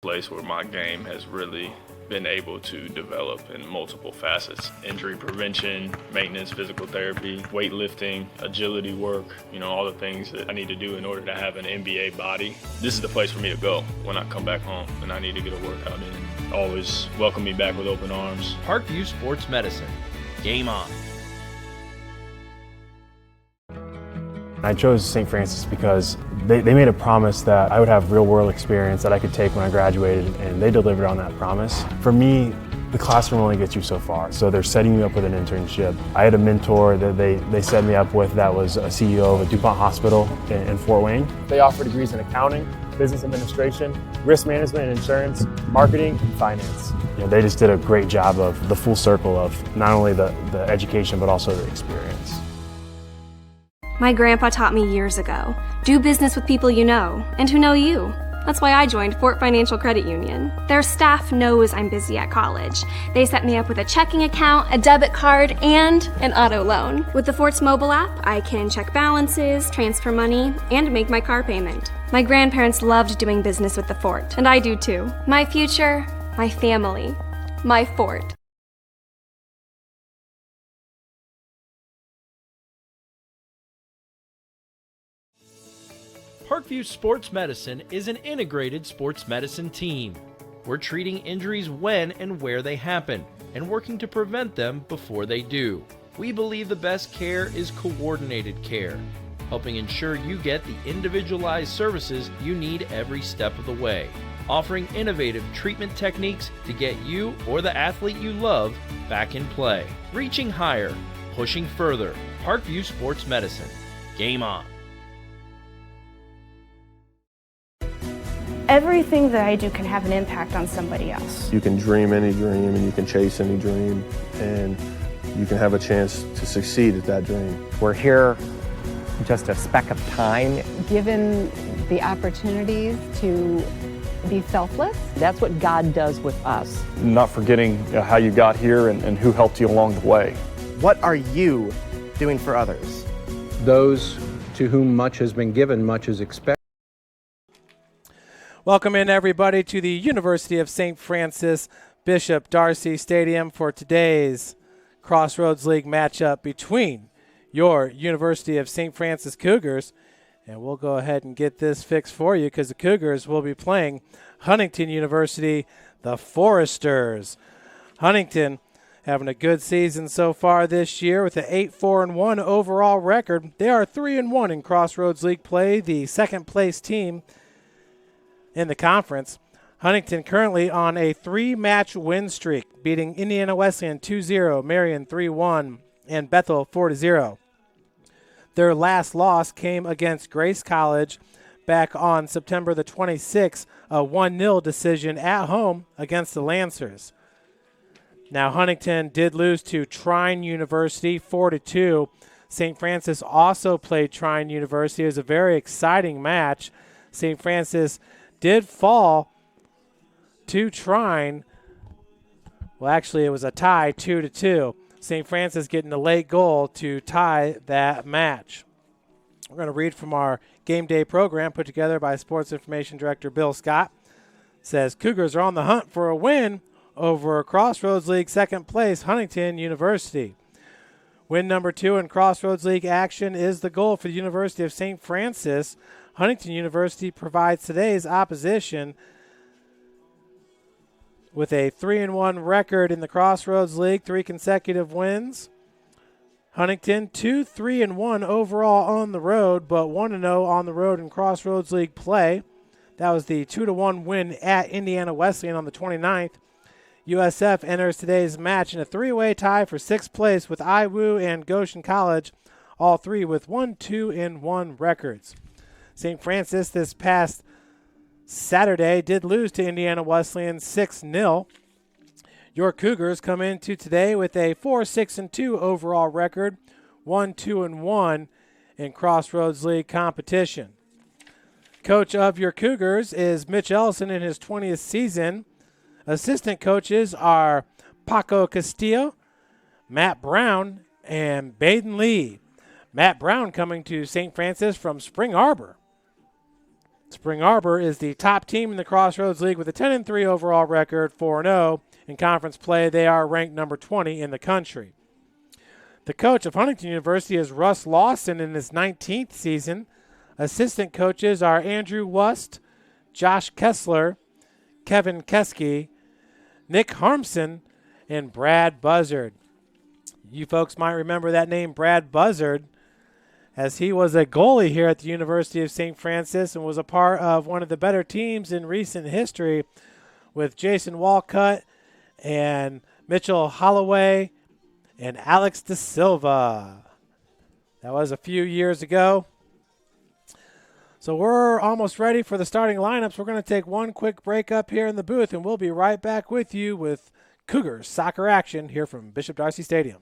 Place where my game has really been able to develop in multiple facets. Injury prevention, maintenance, physical therapy, weightlifting, agility work, all the things that I need to do in order to have an NBA body. This is the place for me to go when I come back home and I need to get a workout in. Always welcome me back with open arms. Parkview Sports Medicine. Game on. I chose St. Francis because they made a promise that I would have real-world experience that I could take when I graduated, and they delivered on that promise. For me, the classroom only gets you so far, so they're setting you up with an internship. I had a mentor that they set me up with that was a CEO of a DuPont hospital in Fort Wayne. They offer degrees in accounting, business administration, risk management and insurance, marketing, and finance. They just did a great job of the full circle of not only the education but also the experience. My grandpa taught me years ago, do business with people you know and who know you. That's why I joined Fort Financial Credit Union. Their staff knows I'm busy at college. They set me up with a checking account, a debit card, and an auto loan. With the Fort's mobile app, I can check balances, transfer money, and make my car payment. My grandparents loved doing business with the Fort, and I do too. My future, my family, my Fort. Parkview Sports Medicine is an integrated sports medicine team. We're treating injuries when and where they happen and working to prevent them before they do. We believe the best care is coordinated care, helping ensure you get the individualized services you need every step of the way, offering innovative treatment techniques to get you or the athlete you love back in play. Reaching higher, pushing further. Parkview Sports Medicine. Game on. Everything that I do can have an impact on somebody else. You can dream any dream and you can chase any dream and you can have a chance to succeed at that dream. We're here just a speck of time. Given the opportunities to be selfless. That's what God does with us. Not forgetting how you got here and who helped you along the way. What are you doing for others? Those to whom much has been given, much is expected. Welcome in, everybody, to the University of St. Francis Bishop Darcy Stadium for today's Crossroads League matchup between your University of St. Francis Cougars. And we'll go ahead and get this fixed for you because the Cougars will be playing Huntington University, the Foresters. Huntington having a good season so far this year with an 8-4-1 overall record. They are 3-1 in Crossroads League play, the second-place team in the conference. Huntington currently on a 3-match win streak, beating Indiana Wesleyan 2-0, Marion 3-1, and Bethel 4-0. Their last loss came against Grace College back on September the 26th, a 1-0 decision at home against the Lancers. Now Huntington did lose to Trine University 4-2. St. Francis also played Trine University. It was a very exciting match. St. Francis did fall to Trine. Well, actually, it was a tie, 2-2. St. Francis getting a late goal to tie that match. We're going to read from our game day program put together by Sports Information Director Bill Scott. It says, Cougars are on the hunt for a win over Crossroads League second place Huntington University. Win number 2 in Crossroads League action is the goal for the University of St. Francis. Huntington University provides today's opposition with a 3-1 record in the Crossroads League, 3 consecutive wins. Huntington 2-3-1 overall on the road, but 1-0 on the road in Crossroads League play. That was the 2-1 win at Indiana Wesleyan on the 29th. USF enters today's match in a 3-way tie for 6th place with IWU and Goshen College, all 3 with 1-2-1 records. St. Francis this past Saturday did lose to Indiana Wesleyan 6-0. Your Cougars come into today with a 4-6-2 overall record, 1-2-1 in Crossroads League competition. Coach of your Cougars is Mitch Ellison in his 20th season. Assistant coaches are Paco Castillo, Matt Brown, and Baden Lee. Matt Brown coming to St. Francis from Spring Arbor. Spring Arbor is the top team in the Crossroads League with a 10-3 overall record, 4-0. In conference play, they are ranked number 20 in the country. The coach of Huntington University is Russ Lawson in his 19th season. Assistant coaches are Andrew Wust, Josh Kessler, Kevin Keski, Nick Harmson, and Brad Buzzard. You folks might remember that name, Brad Buzzard, as he was a goalie here at the University of St. Francis and was a part of one of the better teams in recent history with Jason Walcott and Mitchell Holloway and Alex De Silva. That was a few years ago. So we're almost ready for the starting lineups. We're going to take one quick break up here in the booth, and we'll be right back with you with Cougars soccer action here from Bishop Darcy Stadium.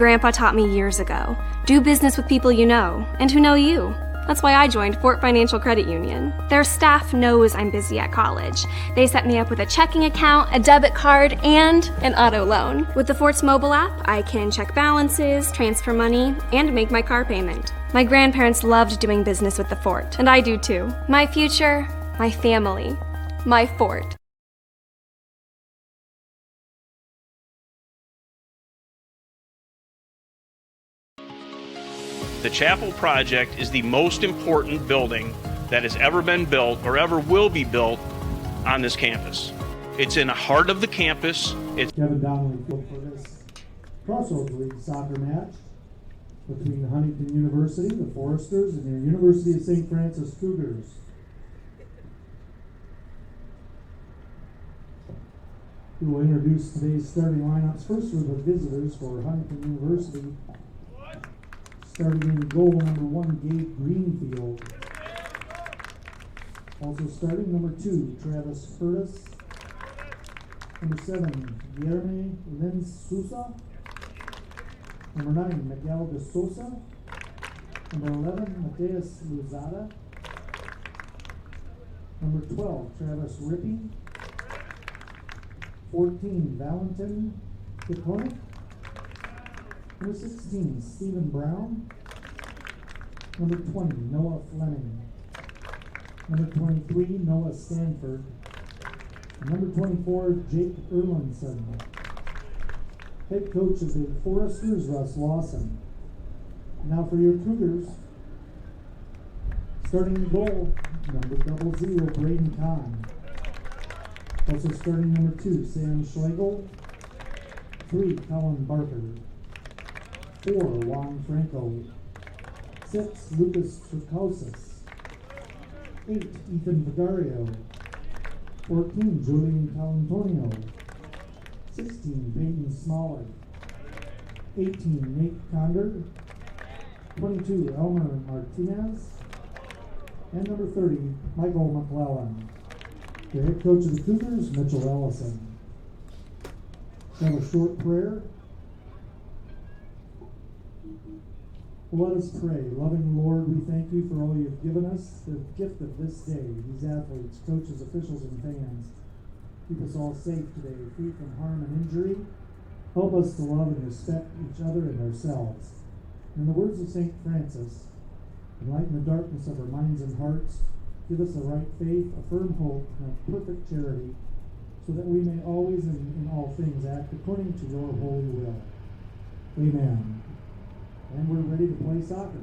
Grandpa taught me years ago, do business with people you know and who know you. That's why I joined Fort Financial Credit Union. Their staff knows I'm busy at college. They set me up with a checking account, a debit card, and an auto loan. With the Fort's mobile app, I can check balances, transfer money, and make my car payment. My grandparents loved doing business with the Fort, and I do too. My future, my family, my Fort. The Chapel Project is the most important building that has ever been built or ever will be built on this campus. It's in the heart of the campus. It's Kevin Donnelly for this Crossroads League soccer match between the Huntington University, the Foresters, and the University of St. Francis Cougars. We will introduce today's starting lineups. First are the visitors for Huntington University. Starting in goal, number 1, Gabe Greenfield. Also starting, number 2, Travis Curtis. Number 7, Guillermo Lin Sousa. Number 9, Miguel de Sosa. Number 11, Mateus Luzada. Number 12, Travis Rippey. 14, Valentin Kikonik. Number 16, Stephen Brown. Number 20, Noah Fleming. Number 23, Noah Stanford. And number 24, Jake Erlandson. Head coach of the Foresters, Russ Lawson. Now for your Cougars. Starting in goal, number 00, Braden Kahn. Also starting number 2, Sam Schlegel. 3, Colin Barker. 4, Juan Franco. 6, Lucas Trikosis. 8, Ethan Vigario. 14, Julian Calantonio. 16, Peyton Smaller. 18, Nate Condor. 22, Elmer Martinez. And number 30, Michael McClellan. The head coach of the Cougars, Mitchell Ellison. Have a short prayer. Let us pray. Loving Lord, we thank you for all you've given us, the gift of this day, these athletes, coaches, officials, and fans. Keep us all safe today, free from harm and injury. Help us to love and respect each other and ourselves. In the words of St. Francis, enlighten the darkness of our minds and hearts. Give us a right faith, a firm hope, and a perfect charity, so that we may always and in all things act according to your holy will. Amen. And we're ready to play soccer.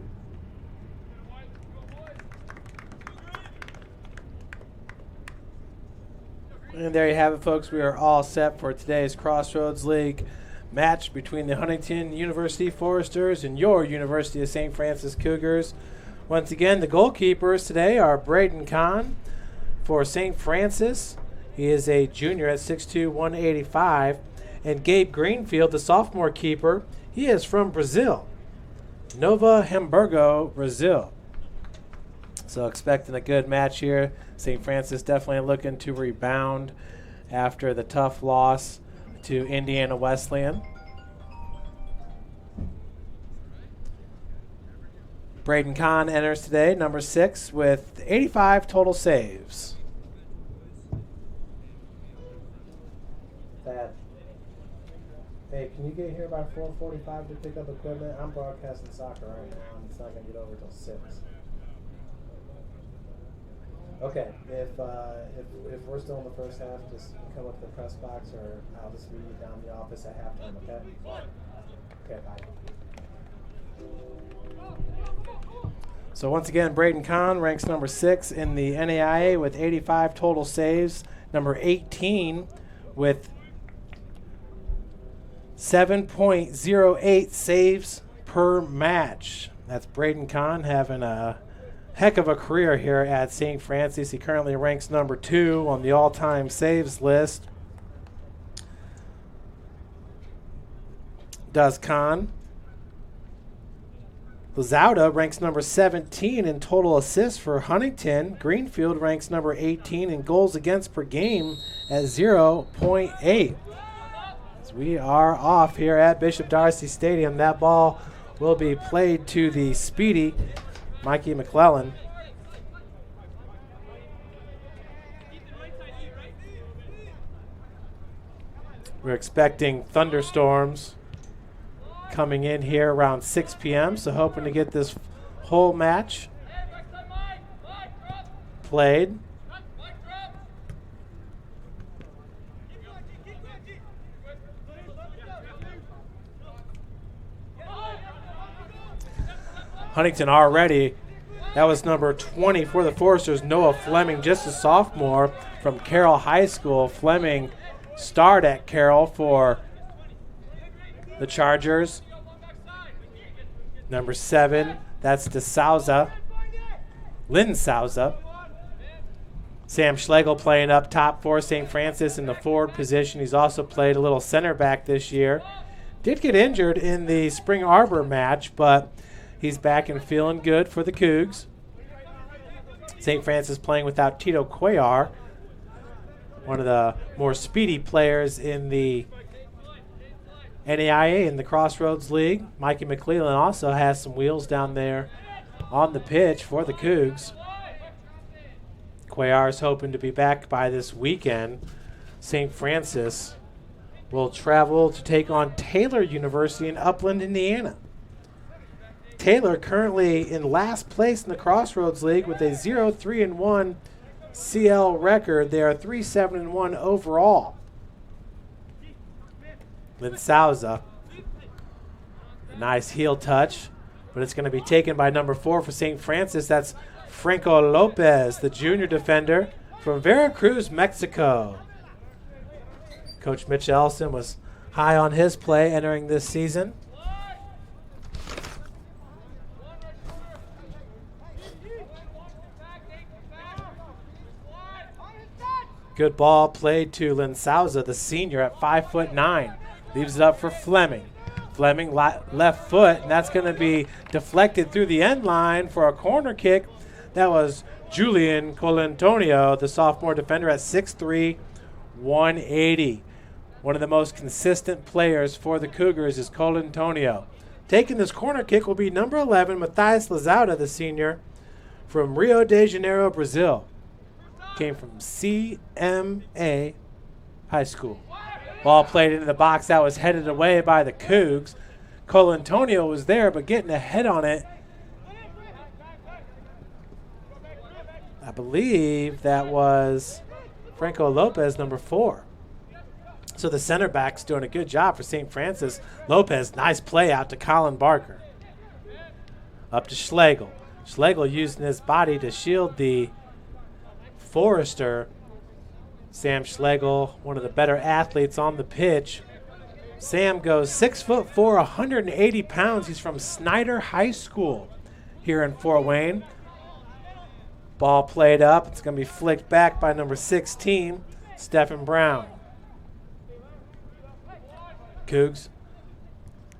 And there you have it, folks. We are all set for today's Crossroads League match between the Huntington University Foresters and your University of St. Francis Cougars. Once again, the goalkeepers today are Braden Kahn for St. Francis. He is a junior at 6'2", 185. And Gabe Greenfield, the sophomore keeper, he is from Brazil. Nova Hamburgo, Brazil. So expecting a good match here. St. Francis definitely looking to rebound after the tough loss to Indiana Wesleyan. Braden Kahn enters today, number 6, with 85 total saves. Hey, can you get here by 4:45 to pick up equipment? I'm broadcasting soccer right now, and it's not going to get over till 6. Okay, if we're still in the first half, just come up to the press box, or I'll just meet you down in the office at halftime, okay? Okay, bye. So once again, Braden Kahn ranks number 6 in the NAIA with 85 total saves, number 18 with 7.08 saves per match. That's Braden Kahn having a heck of a career here at St. Francis. He currently ranks number 2 on the all-time saves list. Does Kahn. Lazauda ranks number 17 in total assists for Huntington. Greenfield ranks number 18 in goals against per game at 0.8. As we are off here at Bishop Darcy Stadium, that ball will be played to the speedy Mikey McClellan. We're expecting thunderstorms coming in here around 6 p.m., so hoping to get this whole match played. Huntington already, that was number 20 for the Foresters, Noah Fleming, just a sophomore from Carroll High School. Fleming starred at Carroll for the Chargers. Number 7, that's DeSouza, Lynn Souza. Sam Schlegel playing up top for St. Francis in the forward position. He's also played a little center back this year. Did get injured in the Spring Arbor match, but he's back and feeling good for the Cougs. St. Francis playing without Tito Cuellar, one of the more speedy players in the NAIA in the Crossroads League. Mikey McClellan also has some wheels down there on the pitch for the Cougs. Cuellar is hoping to be back by this weekend. St. Francis will travel to take on Taylor University in Upland, Indiana. Taylor currently in last place in the Crossroads League with a 0-3-1 CL record. They are 3-7-1 overall. Lynn Souza, a nice heel touch, but it's going to be taken by number 4 for St. Francis. That's Franco Lopez, the junior defender from Veracruz, Mexico. Coach Mitch Ellison was high on his play entering this season. Good ball played to Lynn Souza, the senior, at 5'9". Leaves it up for Fleming. Fleming left foot, and that's going to be deflected through the end line for a corner kick. That was Julian Colantonio, the sophomore defender at 6'3", 180. One of the most consistent players for the Cougars is Colantonio. Taking this corner kick will be number 11, Matthias Lazauda, the senior, from Rio de Janeiro, Brazil. Came from CMA High School. Ball played into the box. That was headed away by the Cougs. Colantonio was there, but getting a head on it. I believe that was Franco Lopez, number 4. So the center back's doing a good job for St. Francis. Lopez, nice play out to Colin Barker. Up to Schlegel. Schlegel using his body to shield the Forester. Sam Schlegel, one of the better athletes on the pitch. Sam goes 6'4", 180 pounds. He's from Snyder High School here in Fort Wayne. Ball played up. It's going to be flicked back by number 16, Stephen Brown. Cougs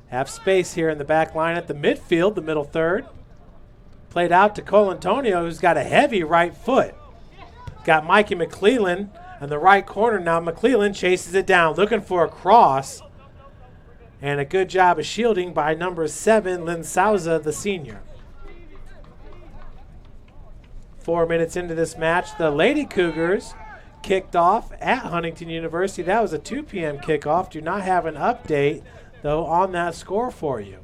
have space here in the back line at the midfield, the middle third. Played out to Colantonio, who's got a heavy right foot. Got Mikey McClellan in the right corner now. McClellan chases it down, looking for a cross. And a good job of shielding by number 7, Lynn Souza, the senior. 4 minutes into this match, the Lady Cougars kicked off at Huntington University. That was a 2 p.m. kickoff. Do not have an update, though, on that score for you.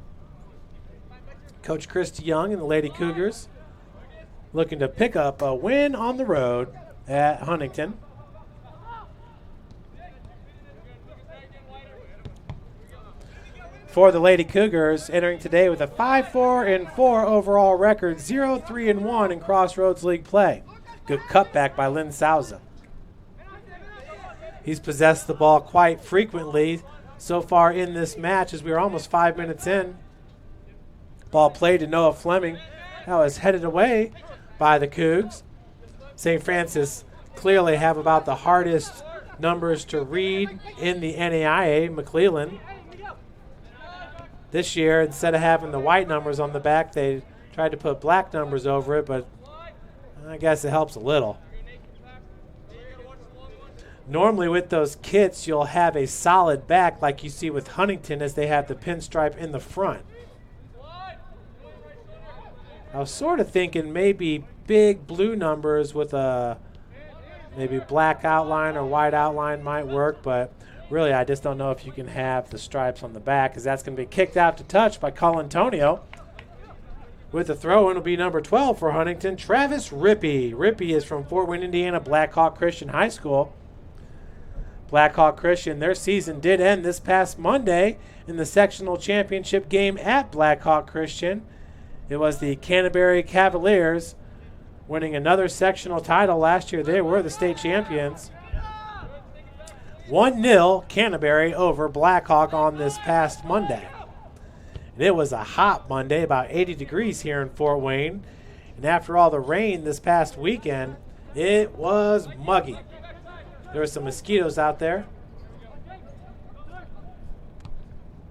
Coach Christy Young and the Lady Cougars looking to pick up a win on the road at Huntington. For the Lady Cougars, entering today with a 5-4-4 overall record, 0-3-1 in Crossroads League play. Good cutback by Lynn Souza. He's possessed the ball quite frequently so far in this match as we are almost 5 minutes in. Ball played to Noah Fleming. That was headed away by the Cougs. St. Francis clearly have about the hardest numbers to read in the NAIA, McClellan. This year, instead of having the white numbers on the back, they tried to put black numbers over it, but I guess it helps a little. Normally with those kits, you'll have a solid back like you see with Huntington as they have the pinstripe in the front. I was sort of thinking maybe big blue numbers with a maybe black outline or white outline might work, but really I just don't know if you can have the stripes on the back, because that's going to be kicked out to touch by Colantonio. With the throw-in will be number 12 for Huntington, Travis Rippey. Rippey is from Fort Wayne, Indiana, Blackhawk Christian High School. Blackhawk Christian, their season did end this past Monday in the sectional championship game at Blackhawk Christian. It was the Canterbury Cavaliers winning another sectional title last year. They were the state champions. 1-0 Canterbury over Blackhawk on this past Monday. And it was a hot Monday, about 80 degrees here in Fort Wayne. And after all the rain this past weekend, it was muggy. There were some mosquitoes out there.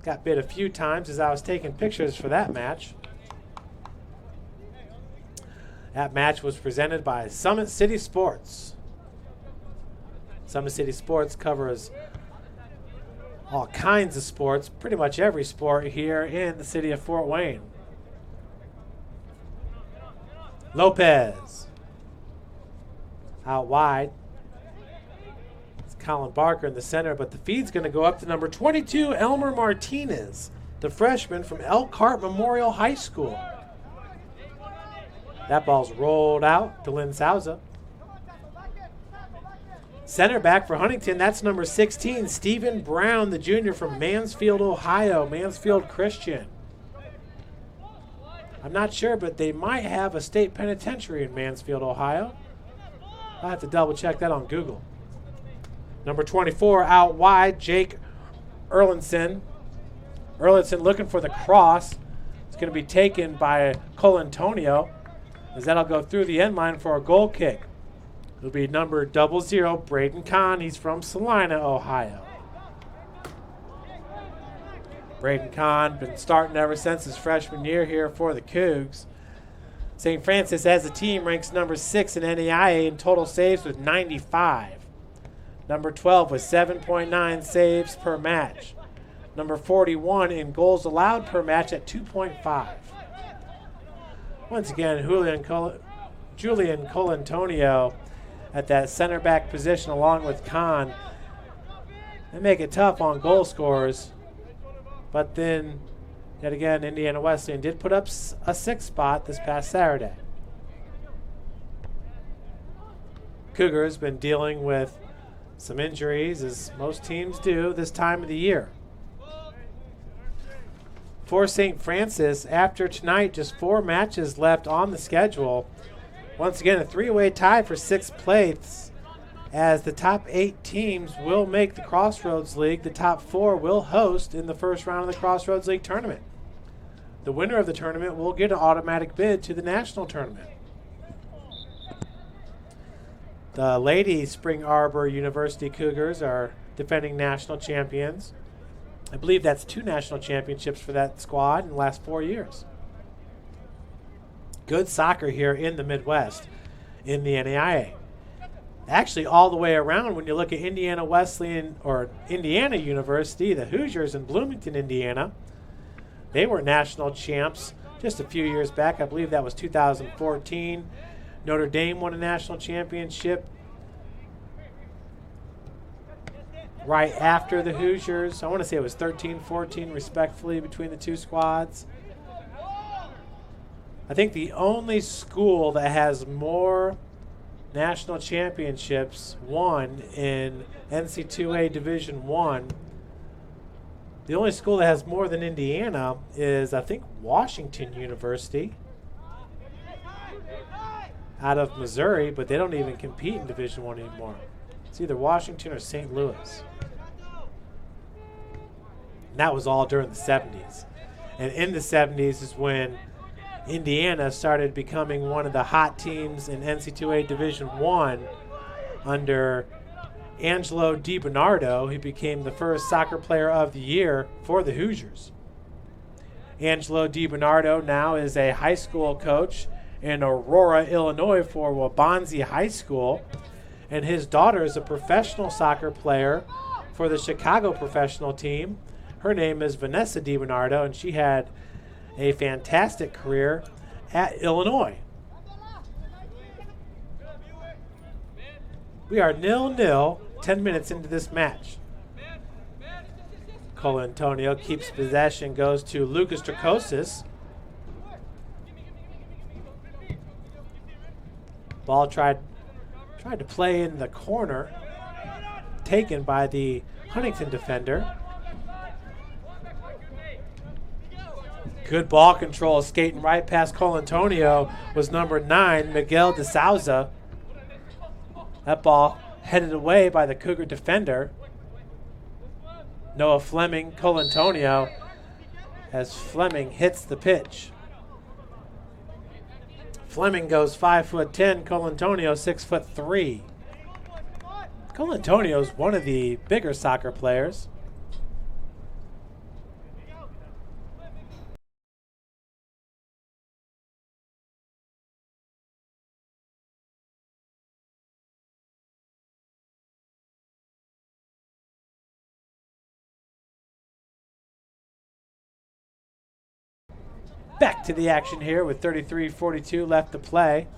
Got bit a few times as I was taking pictures for that match. That match was presented by Summit City Sports. Summit City Sports covers all kinds of sports, pretty much every sport here in the city of Fort Wayne. Lopez out wide. It's Colin Barker in the center, but the feed's going to go up to number 22, Elmer Martinez, the freshman from Elkhart Memorial High School. That ball's rolled out to Lynn Souza. Center back for Huntington, that's number 16, Stephen Brown, the junior from Mansfield, Ohio, Mansfield Christian. I'm not sure, but they might have a state penitentiary in Mansfield, Ohio. I'll have to double check that on Google. Number 24 out wide, Jake Erlinson. Erlinson looking for the cross. It's going to be taken by Colantonio, as that'll go through the end line for a goal kick. It'll be number 00, Braden Kahn. He's from Salina, Ohio. Braden Kahn been starting ever since his freshman year here for the Cougs. St. Francis as a team ranks number 6 in NAIA in total saves with 95. Number 12 with 7.9 saves per match. Number 41 in goals allowed per match at 2.5. Once again, Julian Colantonio at that center back position along with Kahn. They make it tough on goal scorers. But then, yet again, Indiana Wesleyan did put up a 6th spot this past Saturday. Cougars been dealing with some injuries, as most teams do this time of the year. For St. Francis, after tonight, just 4 matches left on the schedule. Once again, a 3-way tie for 6th place, as the top 8 teams will make the Crossroads League. The top 4 will host in the first round of the Crossroads League tournament. The winner of the tournament will get an automatic bid to the national tournament. The Lady Spring Arbor University Cougars are defending national champions. I believe that's 2 national championships for that squad in the last 4 years. Good soccer here in the Midwest in the NAIA. Actually, all the way around, when you look at Indiana Wesleyan or Indiana University, the Hoosiers in Bloomington, Indiana, they were national champs just a few years back. I believe that was 2014. Notre Dame won a national championship right after the Hoosiers. I want to say it was 13-14 respectfully between the two squads. I think the only school that has more national championships won in NC2A Division I, the only school that has more than Indiana is, I think, Washington University out of Missouri, but they don't even compete in Division I anymore. It's either Washington or St. Louis. And that was all during the 70s. And in the 70s is when Indiana started becoming one of the hot teams in NC2A Division I under Angelo DiBernardo. He became the first soccer player of the year for the Hoosiers. Angelo DiBernardo now is a high school coach in Aurora, Illinois for Waubonsie High School. And his daughter is a professional soccer player for the Chicago professional team. Her name is Vanessa DiBernardo, and she had a fantastic career at Illinois. We are 0-0, 10 minutes into this match. Colantonio keeps possession, goes to Lucas Dracosis. Ball tried to play in the corner, taken by the Huntington defender. Good ball control, skating right past Colantonio was number 9, Miguel de Souza. That ball headed away by the Cougar defender. Noah Fleming, Colantonio, as Fleming hits the pitch. Fleming goes 5'10", Colantonio 6'3". Colantonio is one of the bigger soccer players. Back to the action here with 33:42 left to play.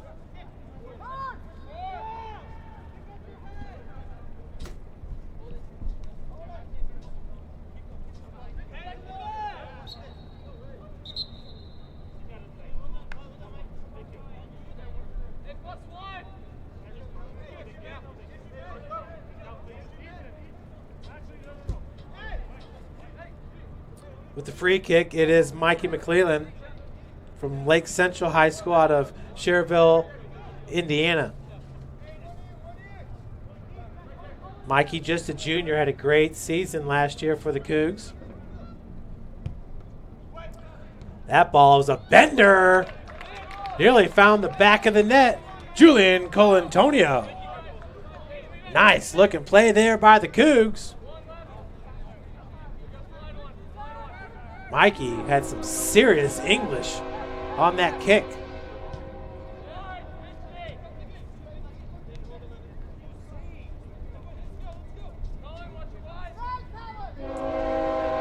With the free kick, it is Mikey McClellan from Lake Central High School out of Cherville, Indiana. Mikey, just a junior, had a great season last year for the Cougs. That ball was a bender. Nearly found the back of the net. Julian Colantonio. Nice looking play there by the Cougs. Mikey had some serious English on that kick.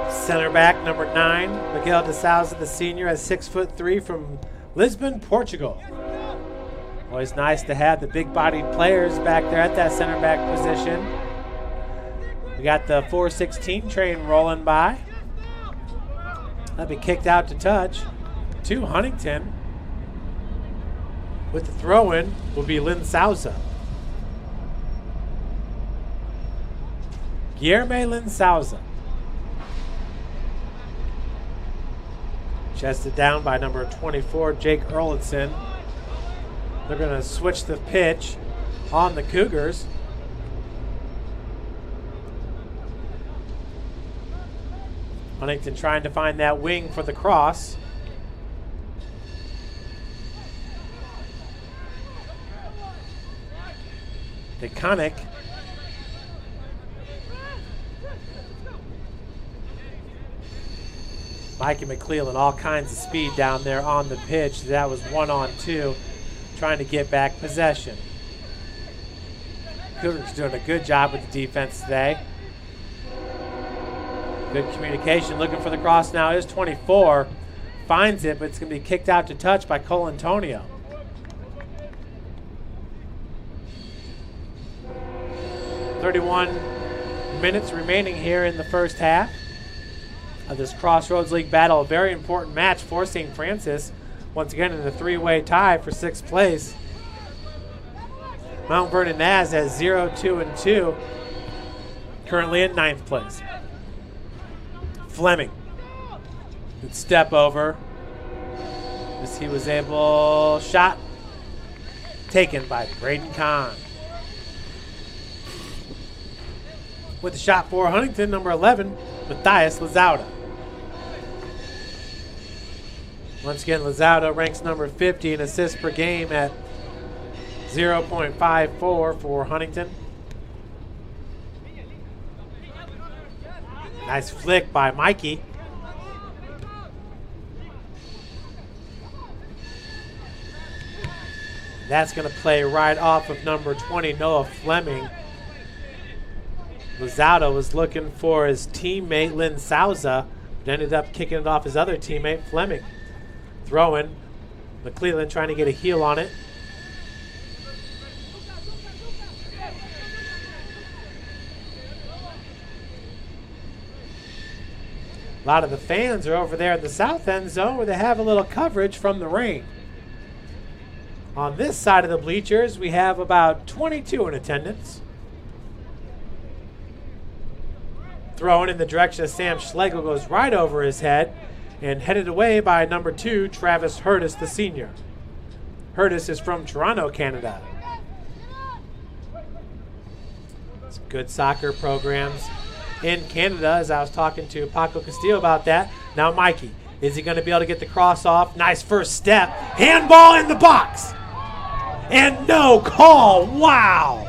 Center back number 9, Miguel de Souza, the senior, at 6'3" from Lisbon, Portugal. Always nice to have the big-bodied players back there at that center back position. We got the 416 train rolling by. That'll be kicked out to touch to Huntington. With the throw-in will be Lynn Souza. Guillerme Lynn Souza. Chested down by number 24, Jake Erlandson. They're going to switch the pitch on the Cougars. Huntington trying to find that wing for the cross. DeConnick. Mikey McClellan, all kinds of speed down there on the pitch. That was 1-on-2, trying to get back possession. Cougars doing a good job with the defense today. Good communication, looking for the cross now is 24. Finds it, but it's going to be kicked out to touch by Colantonio. .31 minutes remaining here in the first half of this Crossroads League battle. A very important match for St. Francis. Once again in a three-way tie for 6th place. Mount Vernon Naz has 0, 2, and 2. Currently in 9th place. Fleming. Good step over. As he was able, shot taken by Braden Kahn. With the shot for Huntington, number 11, Matthias Lizauda. Once again, Lizauda ranks number 50 in assists per game at 0.54 for Huntington. Nice flick by Mikey. That's going to play right off of number 20, Noah Fleming. Lizauda was looking for his teammate, Lynn Souza, but ended up kicking it off his other teammate, Fleming. Throwing. McClellan trying to get a heel on it. A lot of the fans are over there in the south end zone where they have a little coverage from the rain. On this side of the bleachers, we have about 22 in attendance. Throwing in the direction of Sam Schlegel goes right over his head and headed away by number 2, Travis Hurtis, the senior. Hurtis is from Toronto, Canada. Some good soccer programs in Canada, as I was talking to Paco Castillo about that. Now Mikey, is he going to be able to get the cross off? Nice first step. Handball in the box. And no call. Wow.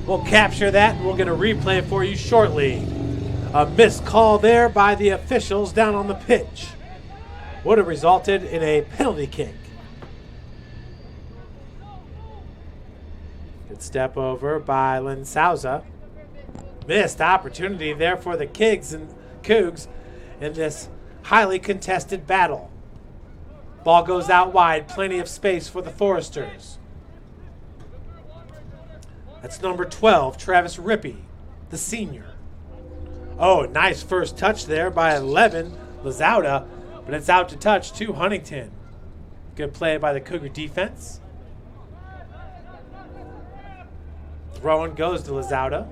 We'll capture that and we'll get a replay for you shortly. A missed call there by the officials down on the pitch. Would have resulted in a penalty kick. Good step over by Lynn Souza. Missed opportunity there for the Cougs in this highly contested battle. Ball goes out wide, plenty of space for the Foresters. That's number 12, Travis Rippey, the senior. Oh, nice first touch there by 11, Lizauda, but it's out to touch to Huntington. Good play by the Cougar defense. Throwing goes to Lizauda.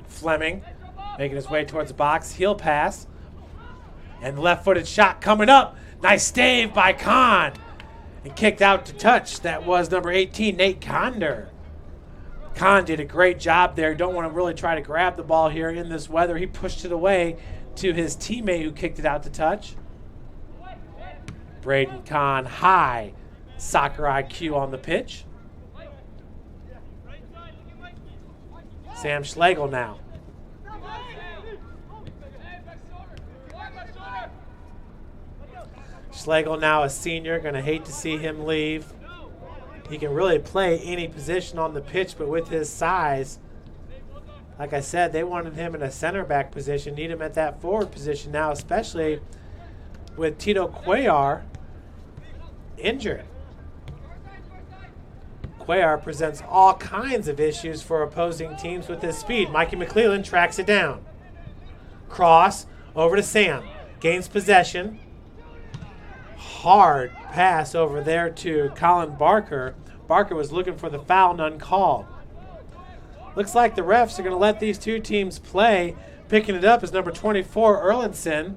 Fleming making his way towards the box. Heel pass. And left-footed shot coming up. Nice stave by Kahn. And kicked out to touch. That was number 18, Nate Conder. Kahn did a great job there. Don't want to really try to grab the ball here in this weather. He pushed it away to his teammate who kicked it out to touch. Braden Kahn, high soccer IQ on the pitch. Sam Schlegel now. Schlegel now a senior, gonna hate to see him leave. He can really play any position on the pitch, but with his size, like I said, they wanted him in a center back position, need him at that forward position now, especially with Tito Cuellar injured. Cuellar presents all kinds of issues for opposing teams with his speed. Mikey McClellan tracks it down. Cross over to Sam, gains possession. Hard pass over there to Colin Barker. Barker was looking for the foul, none called. Looks like the refs are going to let these two teams play. Picking it up is number 24, Erlinson.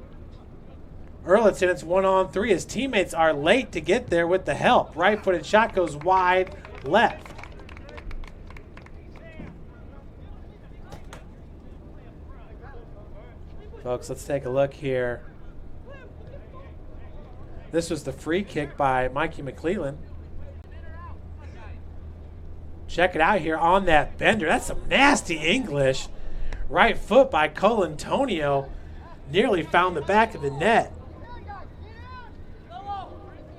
Erlinson, it's 1-on-3. His teammates are late to get there with the help. Right-footed shot goes wide left. Folks, let's take a look here. This was the free kick by Mikey McClellan. Check it out here on that bender. That's some nasty English. Right foot by Colantonio. Nearly found the back of the net.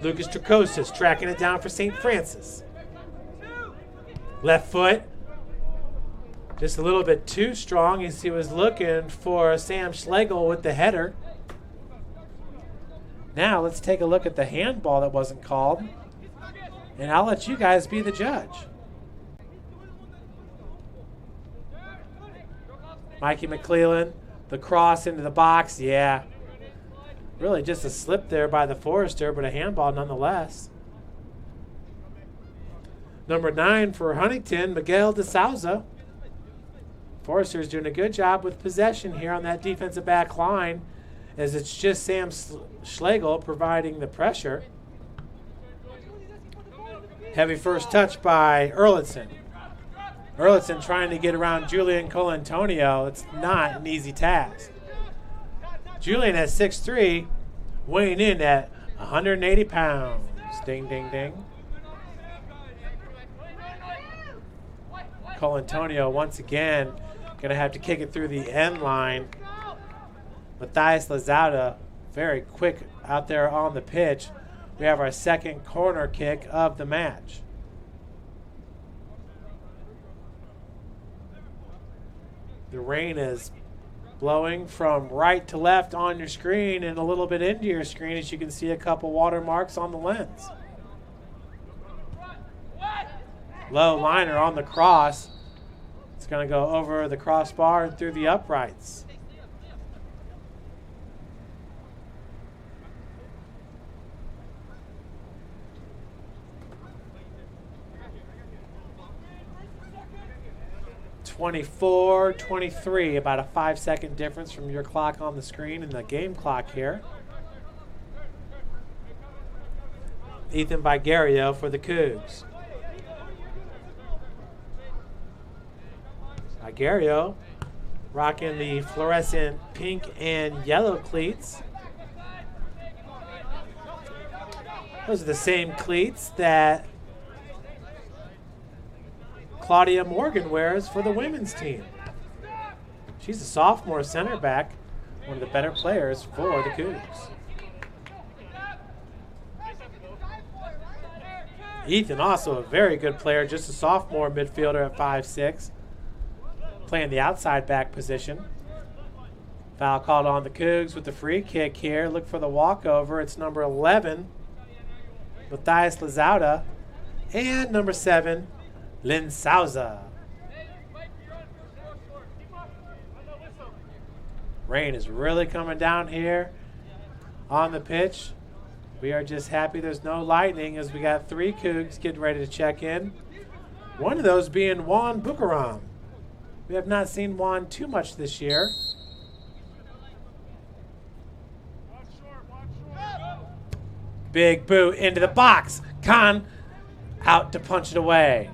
Lucas Tracosis tracking it down for St. Francis. Left foot. Just a little bit too strong as he was looking for Sam Schlegel with the header. Now let's take a look at the handball that wasn't called. And I'll let you guys be the judge. Mikey McClellan, the cross into the box. Yeah. Really just a slip there by the Forester, but a handball nonetheless. Number 9 for Huntington, Miguel de Souza. Forrester's doing a good job with possession here on that defensive back line, as it's just Sam Schlegel providing the pressure. Heavy first touch by Erlitzen. Erlitzen trying to get around Julian Colantonio. It's not an easy task. Julian at 6'3", weighing in at 180 pounds. Ding, ding, ding. Colantonio once again going to have to kick it through the end line. Matthias Lazada very quick out there on the pitch. We have our second corner kick of the match. The rain is blowing from right to left on your screen and a little bit into your screen, as you can see a couple watermarks on the lens. Low liner on the cross. It's going to go over the crossbar and through the uprights. (24-23), about a 5-second difference from your clock on the screen and the game clock here. Ethan Vigario for the Cougs. Vigario rocking the fluorescent pink and yellow cleats. Those are the same cleats that Claudia Morgan wears for the women's team. She's a sophomore center back, one of the better players for the Cougs. Ethan, also a very good player, just a sophomore midfielder at 5'6", playing the outside back position. Foul called on the Cougs with the free kick here. Look for the walkover. It's number 11, Matthias Lazauda, and number 7, Lynn Souza. Rain is really coming down here on the pitch. We are just happy there's no lightning, as we got 3 Cougs getting ready to check in. One of those being Juan Bucaram. We have not seen Juan too much this year. Big boot into the box. Khan out to punch it away.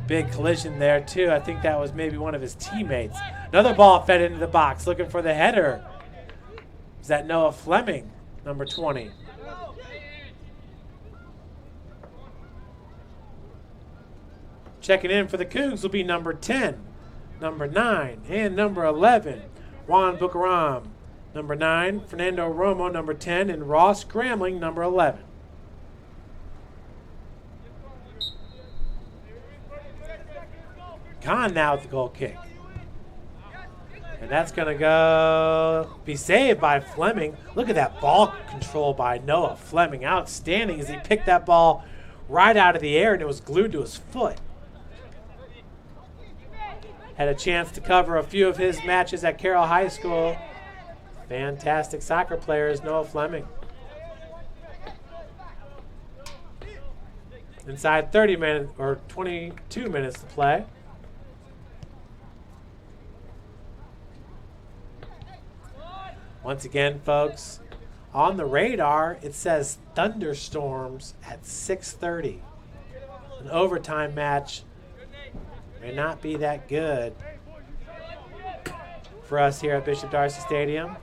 Big collision there too. I think that was maybe one of his teammates. Another ball fed into the box, looking for the header. Is that Noah Fleming, number 20? Checking in for the Cougs will be number 10, number 9, and number 11, Juan Bucaram. Number 9, Fernando Romo, number 10, and Ross Gramling, number 11. Khan now with the goal kick. And that's going to be saved by Fleming. Look at that ball control by Noah Fleming. Outstanding as he picked that ball right out of the air and it was glued to his foot. Had a chance to cover a few of his matches at Carroll High School. Fantastic soccer players, Noah Fleming. Inside 30 minutes or 22 minutes to play. Once again, folks, on the radar, it says thunderstorms at 6:30. An overtime match may not be that good for us here at Bishop Darcy Stadium.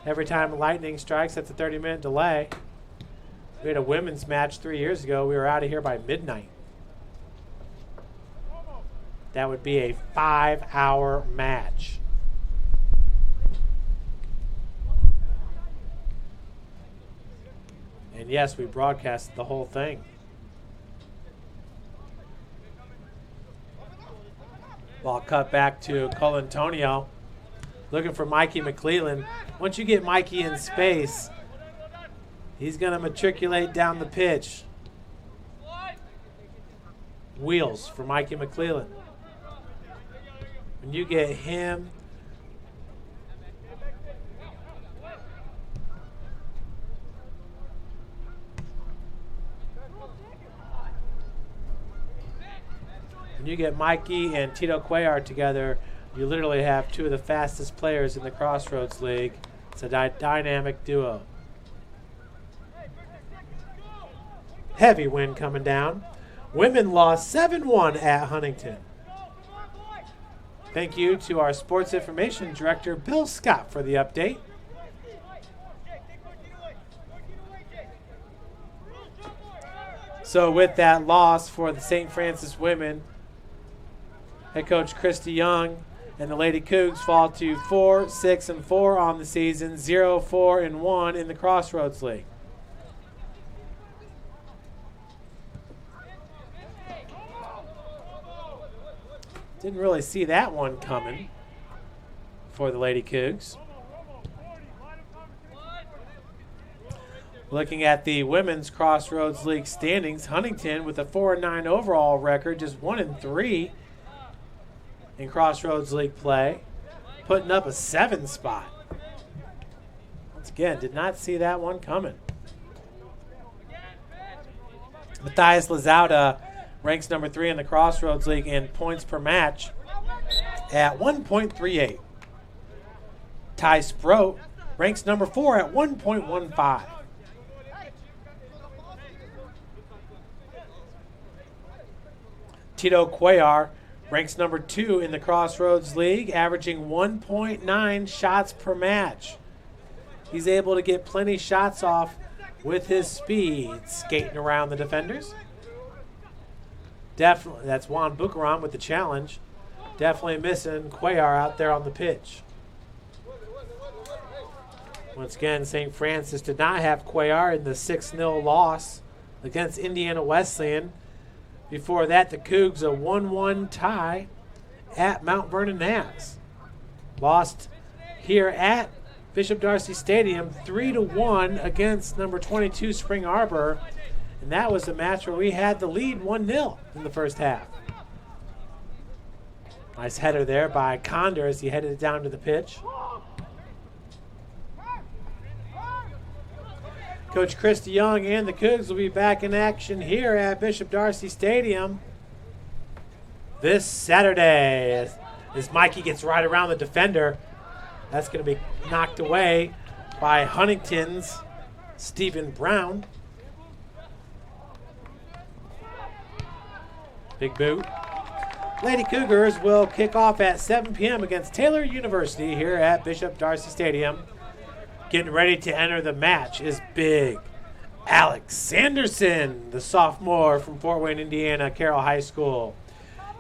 Every time lightning strikes, that's a 30-minute delay. We had a women's match 3 years ago. We were out of here by midnight. That would be a 5-hour match. And yes, we broadcasted the whole thing. Ball cut back to Colantonio. Looking for Mikey McClellan. Once you get Mikey in space, he's going to matriculate down the pitch. Wheels for Mikey McClellan. When you get him, when you get Mikey and Tito Cuellar together, you literally have two of the fastest players in the Crossroads League. It's a dynamic duo. Heavy wind coming down. Women lost 7-1 at Huntington. Thank you to our Sports Information Director, Bill Scott, for the update. So with that loss for the St. Francis women, head coach Christy Young and the Lady Cougs fall to 4-6-4 on the season, 0-4-1 in the Crossroads League. Didn't really see that one coming for the Lady Cougs. Looking at the Women's Crossroads League standings, Huntington with a 4-9 overall record, just 1-3 in Crossroads League play, putting up a 7 spot. Once again, did not see that one coming. Matthias Lazauda ranks number 3 in the Crossroads League in points per match at 1.38. Ty Sproat ranks number 4 at 1.15. Tito Cuellar ranks number 2 in the Crossroads League, averaging 1.9 shots per match. He's able to get plenty shots off with his speed, skating around the defenders. Definitely, that's Juan Bucaram with the challenge. Definitely missing Cuellar out there on the pitch. Once again, St. Francis did not have Cuellar in the 6-0 loss against Indiana Wesleyan. Before that, the Cougs a 1-1 tie at Mount Vernon Naz. Lost here at Bishop Darcy Stadium 3-1 against number 22 Spring Arbor. And that was a match where we had the lead 1-0 in the first half. Nice header there by Condor as he headed it down to the pitch. Coach Christy Young and the Cougs will be back in action here at Bishop Darcy Stadium this Saturday. As Mikey gets right around the defender, that's going to be knocked away by Huntington's Stephen Brown. Big boot. Lady Cougars will kick off at 7 p.m. against Taylor University here at Bishop Darcy Stadium. Getting ready to enter the match is big Alex Sanderson, the sophomore from Fort Wayne, Indiana, Carroll High School.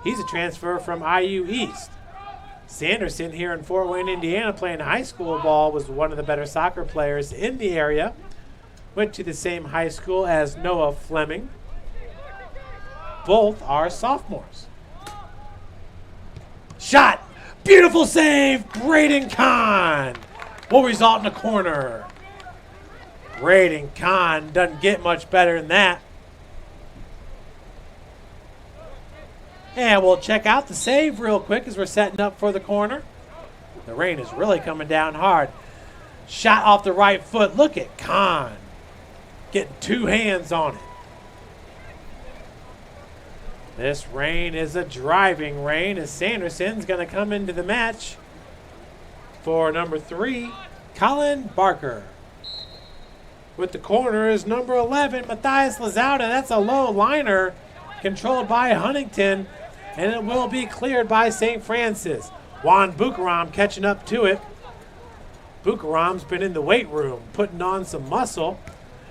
He's a transfer from IU East. Sanderson here in Fort Wayne, Indiana, playing high school ball, was one of the better soccer players in the area. Went to the same high school as Noah Fleming. Both are sophomores. Shot! Beautiful save! Braden Kahn will result in a corner. Braden Kahn doesn't get much better than that. And we'll check out the save real quick as we're setting up for the corner. The rain is really coming down hard. Shot off the right foot. Look at Kahn getting 2 hands on it. This rain is a driving rain as Sanderson's going to come into the match for number 3, Colin Barker. With the corner is number 11, Matthias Lazauda. That's a low liner controlled by Huntington, and it will be cleared by St. Francis. Juan Bucaram catching up to it. Bucaram's been in the weight room putting on some muscle,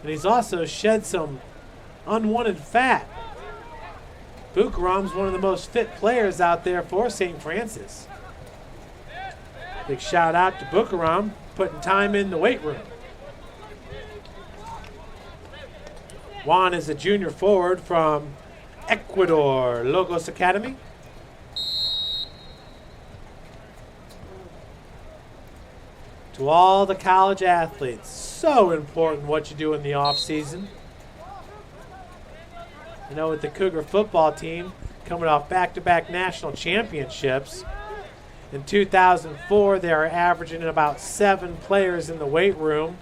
and he's also shed some unwanted fat. Bucaram's one of the most fit players out there for St. Francis. Big shout out to Bucaram, putting time in the weight room. Juan is a junior forward from Ecuador, Logos Academy. To all the college athletes, so important what you do in the off season. You know, with the Cougar football team coming off back-to-back national championships, In 2004, they are averaging about 7 players in the weight room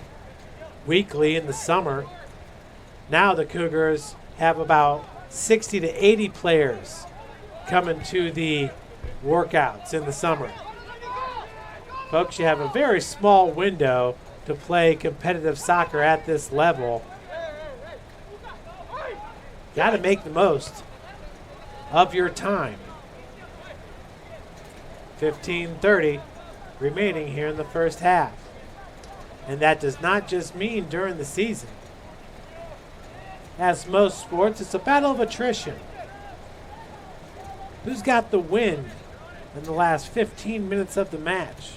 weekly in the summer. Now the Cougars have about 60 to 80 players coming to the workouts in the summer. Folks, you have a very small window to play competitive soccer at this level. Got to make the most of your time. 15:30 remaining here in the first half. And that does not just mean during the season. As most sports, it's a battle of attrition. Who's got the wind in the last 15 minutes of the match?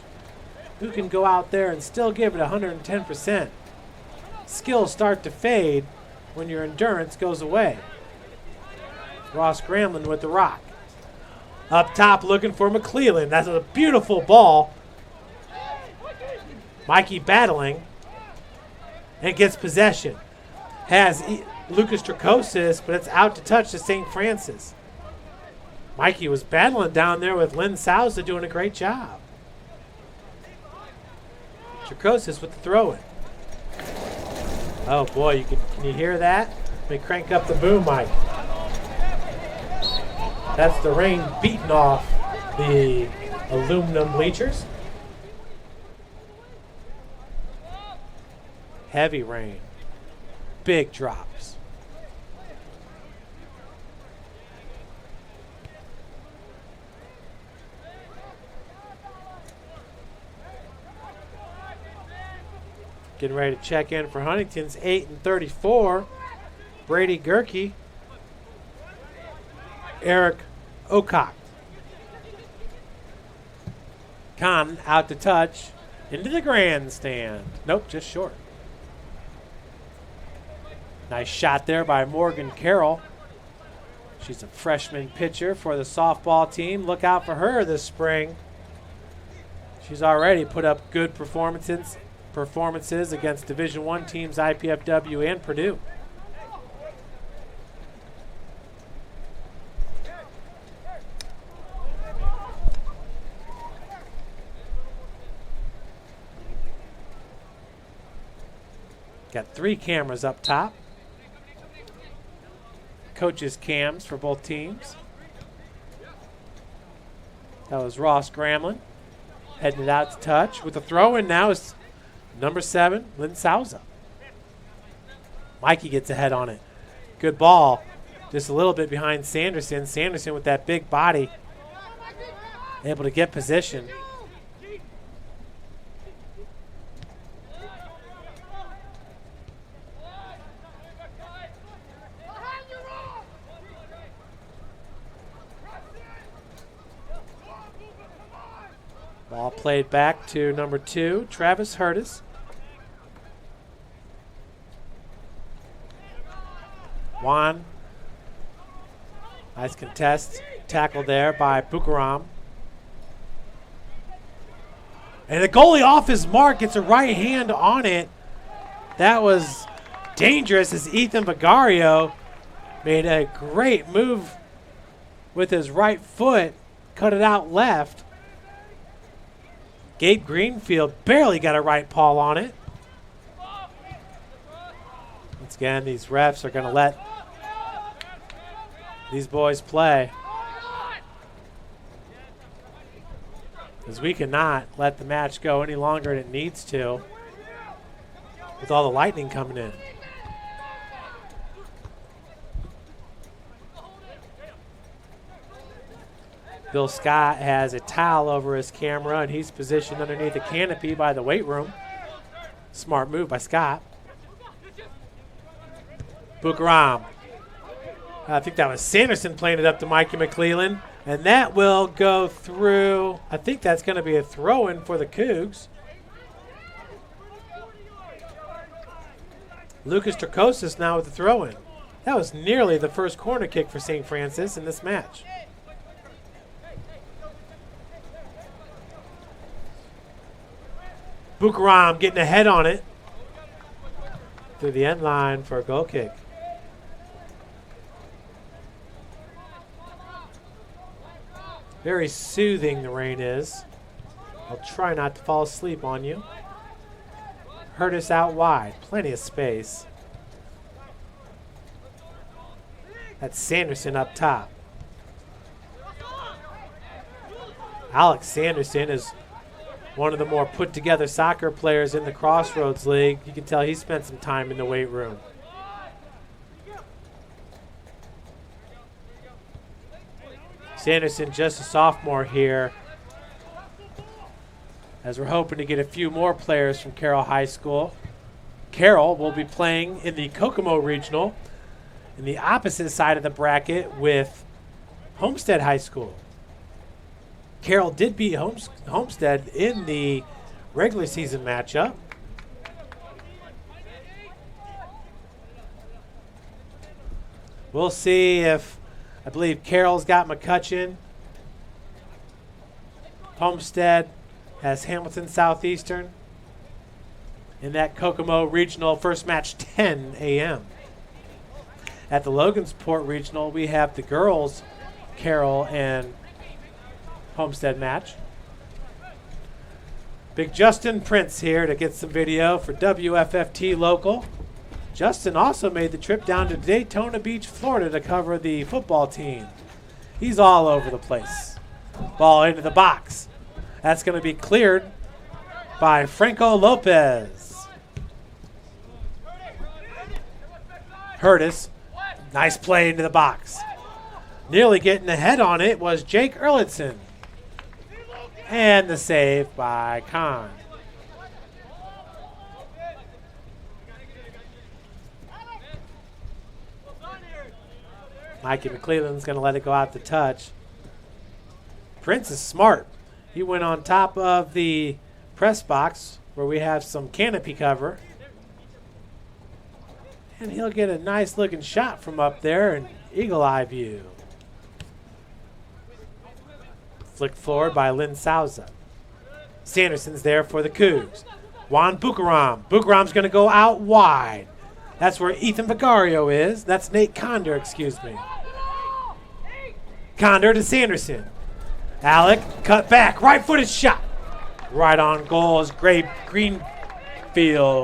Who can go out there and still give it 110%? Skills start to fade when your endurance goes away. Ross Gramlin with the rock. Up top looking for McClellan. That's a beautiful ball. Mikey battling and gets possession. Has Lucas Tricosis, but it's out to touch to St. Francis. Mikey was battling down there with Lynn Sousa doing a great job. Tricosis with the throw-in. Oh boy, can you hear that? Let me crank up the boom mic. That's the rain beating off the aluminum bleachers. Heavy rain. Big drops. Getting ready to check in for Huntington's 8-34. Brady Gerke. Eric Ocock. Kahn out to touch. Into the grandstand. Nope, just short. Nice shot there by Morgan Carroll. She's a freshman pitcher for the softball team. Look out for her this spring. She's already put up good performances against Division I teams IPFW and Purdue. Got 3 cameras up top. Coaches' cams for both teams. That was Ross Gramlin. Heading it out to touch. With the throw-in now is number 7, Lynn Sousa. Mikey gets ahead on it. Good ball. Just a little bit behind Sanderson. Sanderson with that big body. Able to get position. Ball played back to number 2, Travis Hurtis. Juan. Nice contest. Tackle there by Bukaram. And the goalie off his mark gets a right hand on it. That was dangerous as Ethan Vigario made a great move with his right foot. Cut it out left. Gabe Greenfield barely got a right paw on it. Once again, these refs are going to let these boys play, because we cannot let the match go any longer than it needs to with all the lightning coming in. Bill Scott has a towel over his camera, and he's positioned underneath a canopy by the weight room. Smart move by Scott. Bukaram. I think that was Sanderson playing it up to Mikey McClellan. And that will go through. I think that's going to be a throw-in for the Cougs. Lucas Tricosis now with the throw-in. That was nearly the first corner kick for St. Francis in this match. Bukaram getting ahead on it through the end line for a goal kick. Very soothing the rain is. I'll try not to fall asleep on you. Hurtis out wide. Plenty of space. That's Sanderson up top. Alex Sanderson is one of the more put-together soccer players in the Crossroads League. You can tell he spent some time in the weight room. Sanderson just a sophomore here, as we're hoping to get a few more players from Carroll High School. Carroll will be playing in the Kokomo Regional in the opposite side of the bracket with Homestead High School. Carroll did beat Homestead in the regular season matchup. We'll see if, I believe Carroll's got McCutcheon. Homestead has Hamilton Southeastern. In that Kokomo Regional first match, 10 a.m. At the Logansport Regional, we have the girls, Carroll and Homestead match. Big Justin Prince here to get some video for WFFT Local. Justin also made the trip down to Daytona Beach, Florida to cover the football team. He's all over the place. Ball into the box. That's going to be cleared by Franco Lopez. Hurtis, nice play into the box. Nearly getting the head on it was Jake Erlitzson. And the save by Kahn. Mikey McClelland's going to let it go out to touch. Prince is smart. He went on top of the press box where we have some canopy cover. And he'll get a nice looking shot from up there in eagle eye view. Flicked forward by Lynn Souza. Sanderson's there for the Cougs. Juan Bucaram. Bucaram's going to go out wide. That's where Ethan Vigario is. That's Nate Condor, excuse me. Condor to Sanderson. Alec cut back. Right-footed shot. Right on goal as Greenfield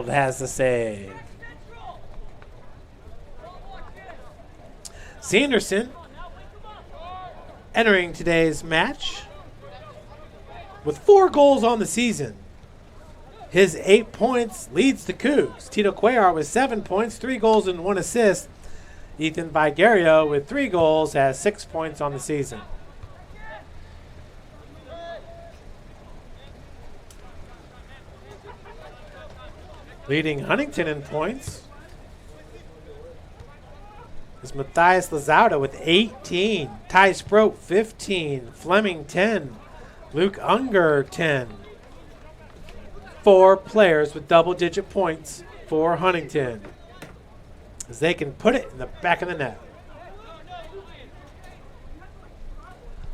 has the save. Sanderson entering today's match with 4 goals on the season. His 8 points leads the Cougs. Tito Cuellar with 7 points, 3 goals and 1 assist. Ethan Vigario with 3 goals has 6 points on the season. Leading Huntington in points is Matthias Lazauda with 18. Ty Sproat 15. Fleming 10. Luke Unger 10. 4 players with double-digit points for Huntington, as they can put it in the back of the net.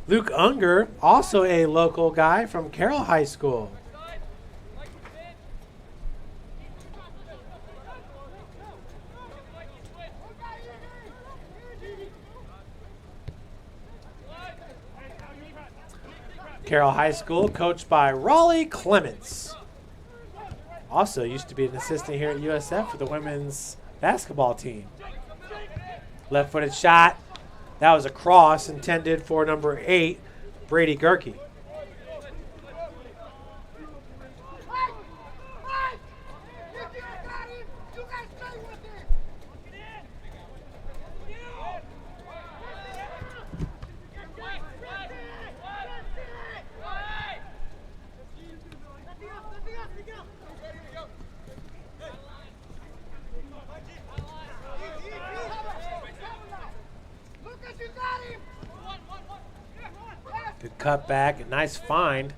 Luke Unger, also a local guy from Carroll High School. Carroll High School, coached by Raleigh Clements. Also used to be an assistant here at USF for the women's basketball team. Left-footed shot. That was a cross intended for number 8, Brady Gerke. Good cut back, a nice find.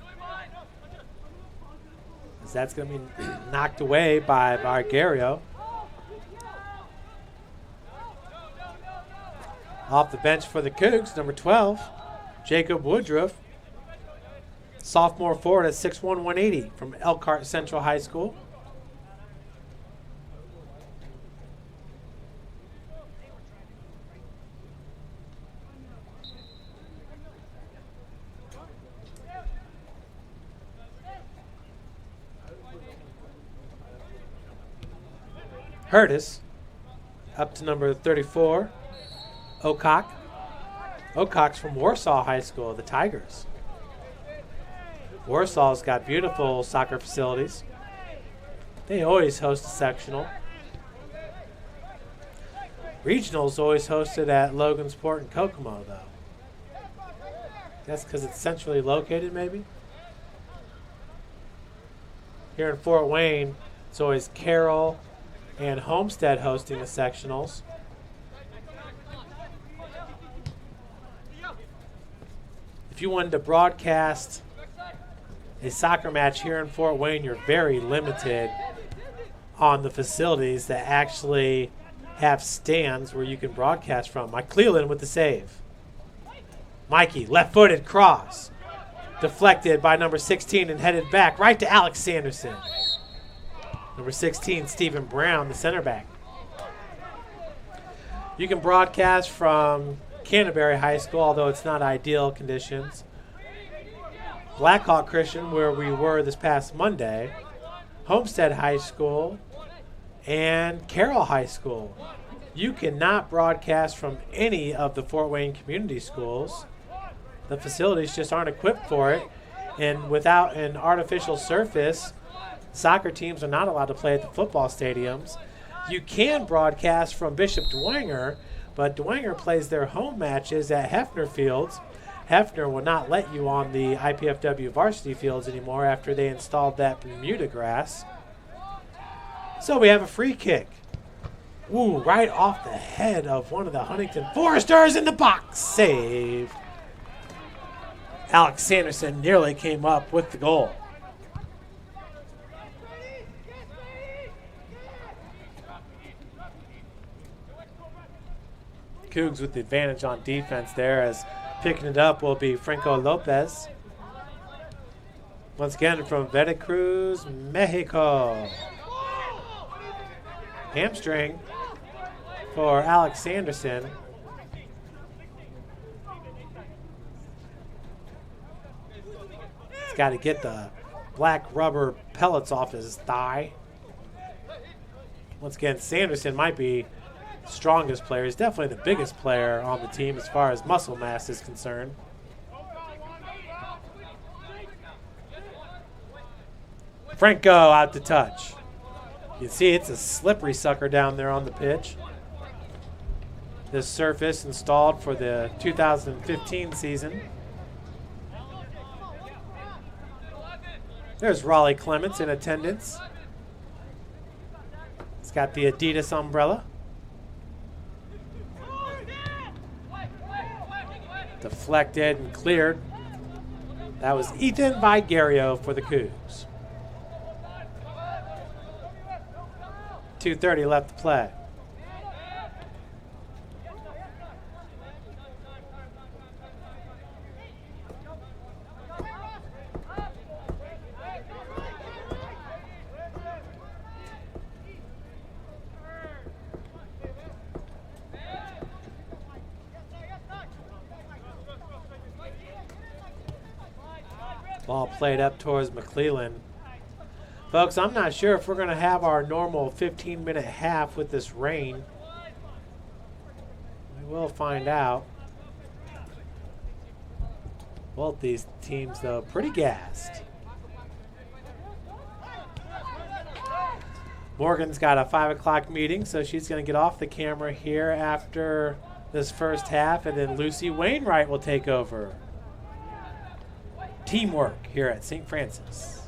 As that's going to be knocked away by Vigario. Off the bench for the Cougs, number 12, Jacob Woodruff. Sophomore forward at 6'1", 180 from Elkhart Central High School. Hurtis up to number 34, Ocock. Ocock's from Warsaw High School, the Tigers. Warsaw's got beautiful soccer facilities. They always host a sectional. Regional's always hosted at Logansport and Kokomo, though. That's because it's centrally located, maybe? Here in Fort Wayne, it's always Carroll and Homestead hosting the sectionals. If you wanted to broadcast a soccer match here in Fort Wayne, you're very limited on the facilities that actually have stands where you can broadcast from. Mike Cleland with the save. Mikey, left-footed cross. Deflected by number 16 and headed back right to Alex Sanderson. Number 16, Stephen Brown, the center back. You can broadcast from Canterbury High School, although it's not ideal conditions. Blackhawk Christian, where we were this past Monday. Homestead High School and Carroll High School. You cannot broadcast from any of the Fort Wayne community schools. The facilities just aren't equipped for it. And without an artificial surface, soccer teams are not allowed to play at the football stadiums. You can broadcast from Bishop Dwenger, but Dwenger plays their home matches at Hefner Fields. Hefner will not let you on the IPFW varsity fields anymore after they installed that Bermuda grass. So we have a free kick. Ooh, right off the head of one of the Huntington Foresters in the box. Save. Alex Sanderson nearly came up with the goal. Cougs with the advantage on defense there, as picking it up will be Franco Lopez. Once again from Veracruz, Mexico. Hamstring for Alex Sanderson. He's got to get the black rubber pellets off his thigh. Once again, Sanderson might be the strongest player. He's definitely the biggest player on the team as far as muscle mass is concerned. Franco out to touch. You can see it's a slippery sucker down there on the pitch. This surface installed for the 2015 season. There's Raleigh Clements in attendance. He's got the Adidas umbrella. Deflected and cleared. That was Ethan Vigario for the Cougs. 2:30 left to play. Ball played up towards McClellan. Folks, I'm not sure if we're going to have our normal 15-minute half with this rain. We will find out. Both these teams, though, pretty gassed. Morgan's got a 5 o'clock meeting, so she's going to get off the camera here after this first half, and then Lucy Wainwright will take over. Teamwork here at St. Francis.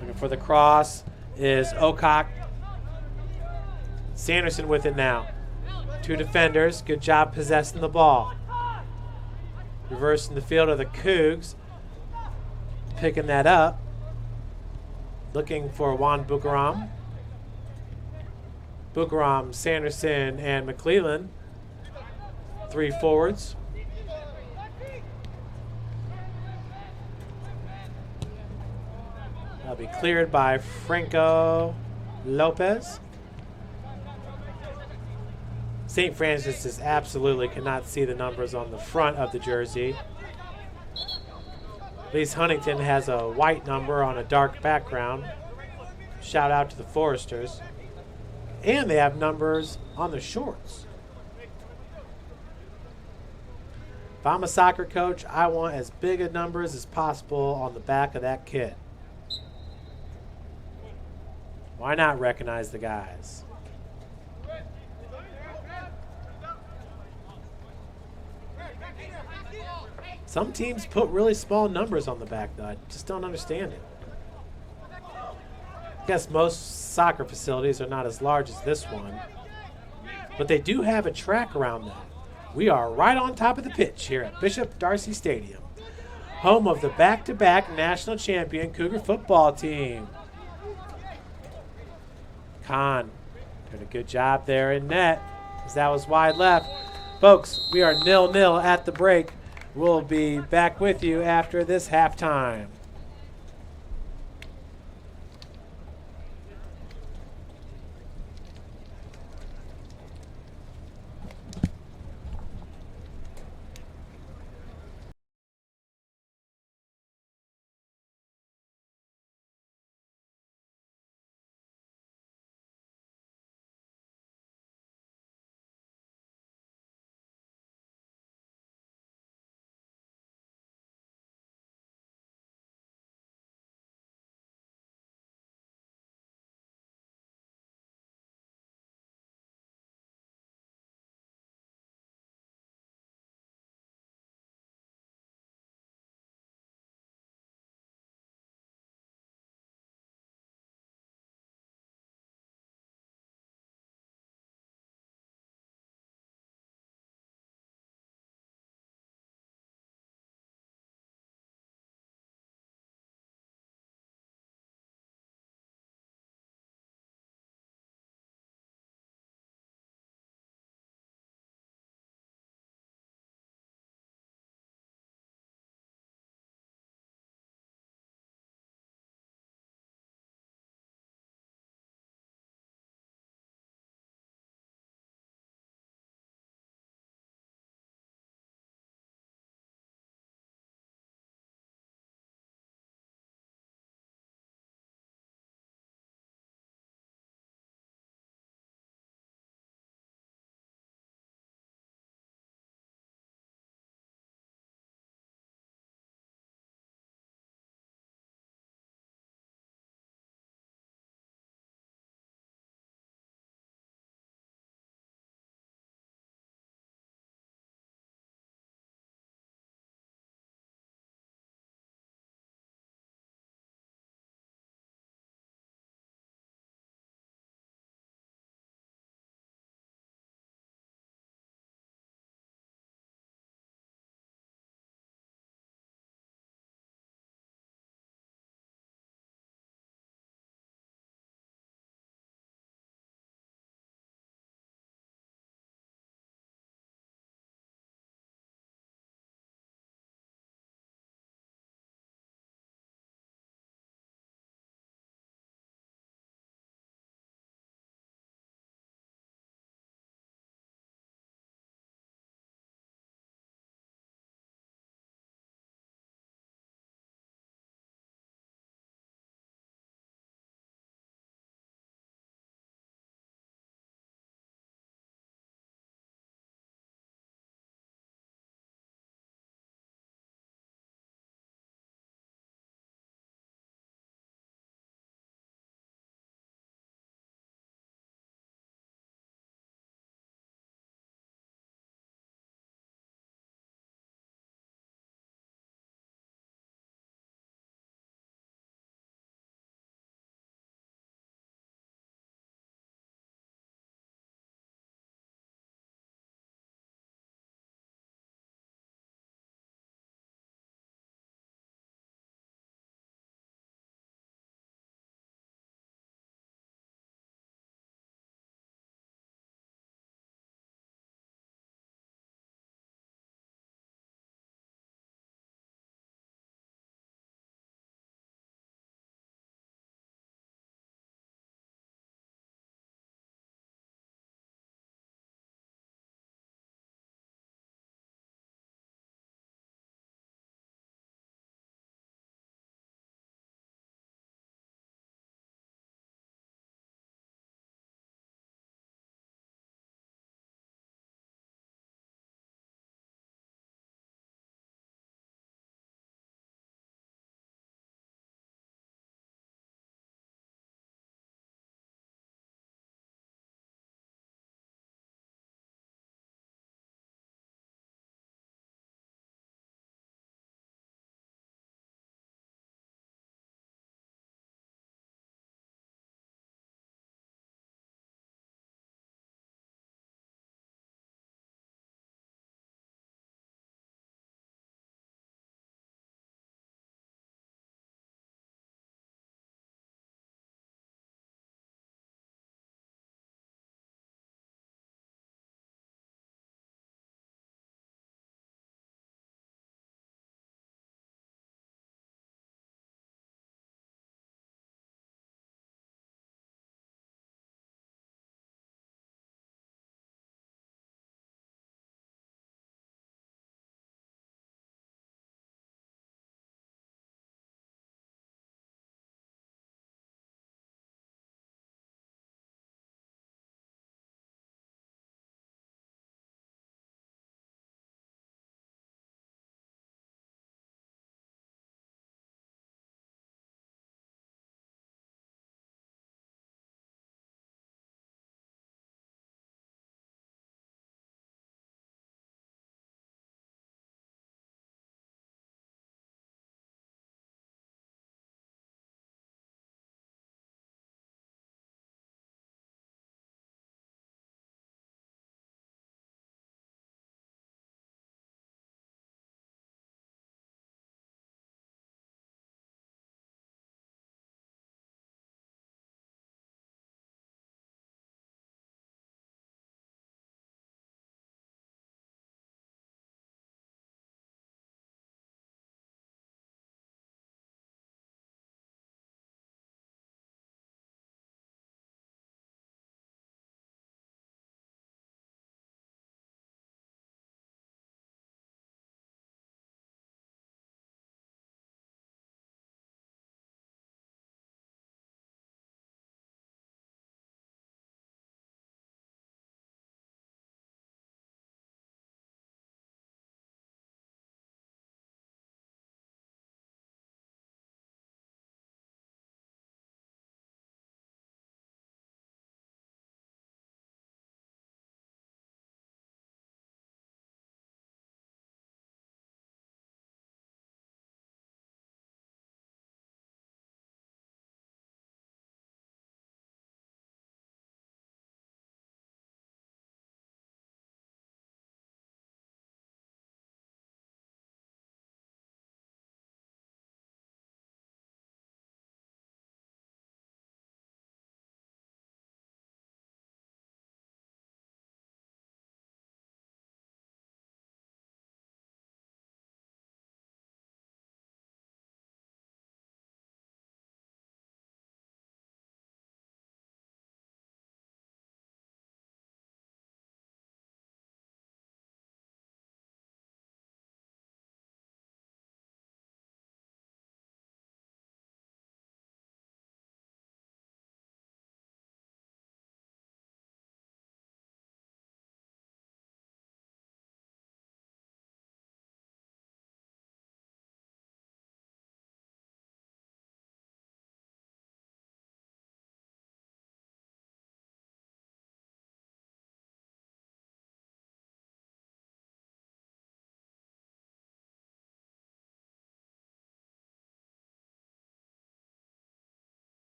Looking for the cross is Ocock. Sanderson with it now. 2 defenders. Good job possessing the ball. Reversing the field of the Cougs. Picking that up. Looking for Juan Bucaram. Bucaram, Sanderson, and McClellan. 3 forwards. That'll be cleared by Franco Lopez. St. Francis just absolutely cannot see the numbers on the front of the jersey. At least Huntington has a white number on a dark background. Shout out to the Foresters. And they have numbers on the shorts. If I'm a soccer coach, I want as big a numbers as possible on the back of that kit. Why not recognize the guys? Some teams put really small numbers on the back, though. I just don't understand it. I guess most soccer facilities are not as large as this one, but they do have a track around them. We are right on top of the pitch here at Bishop Darcy Stadium, home of the back-to-back national champion Cougar football team. Kahn did a good job there in net, as that was wide left. Folks, we are 0-0 at the break. We'll be back with you after this halftime.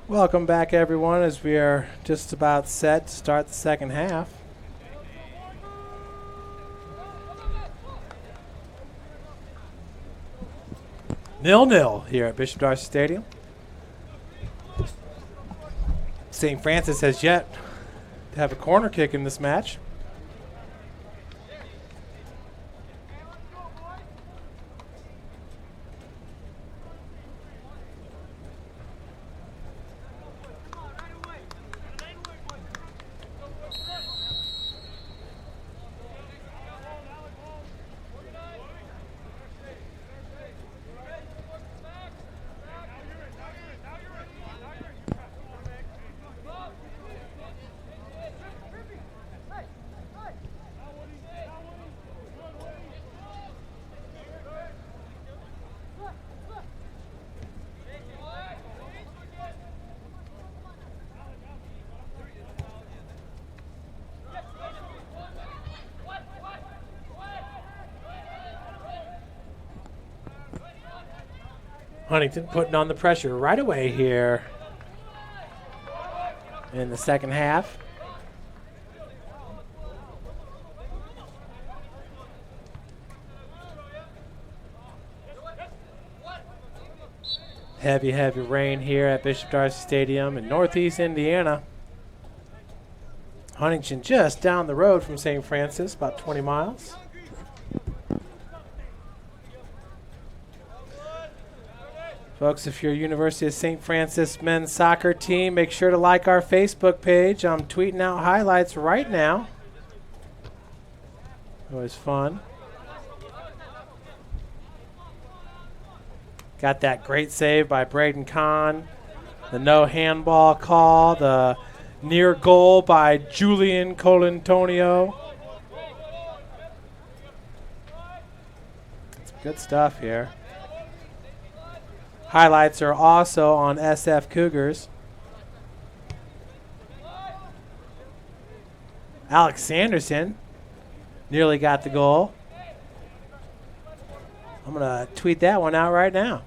Welcome back, everyone, as we are just about set to start the second half. Nil-nil here at Bishop Darcy Stadium. St. Francis has yet to have a corner kick in this match. Huntington putting on the pressure right away here in the second half. Heavy rain here at Bishop Darcy Stadium in Northeast Indiana. Huntington just down the road from St. Francis, about 20 miles. Folks, if you're a University of St. Francis men's soccer team, make sure to like our Facebook page. I'm tweeting out highlights right now. Always fun. Got that great save by Braden Kahn. The no handball call. The near goal by Julian Colantonio. It's good stuff here. Highlights are also on SF Cougars. Alex Sanderson nearly got the goal. I'm going to tweet that one out right now.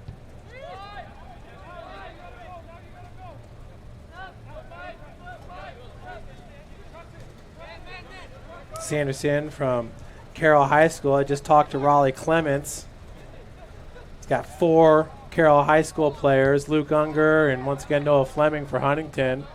Sanderson from Carroll High School. I just talked to Raleigh Clements. He's got 4 Carroll High School players, Luke Unger and once again Noah Fleming for Huntington.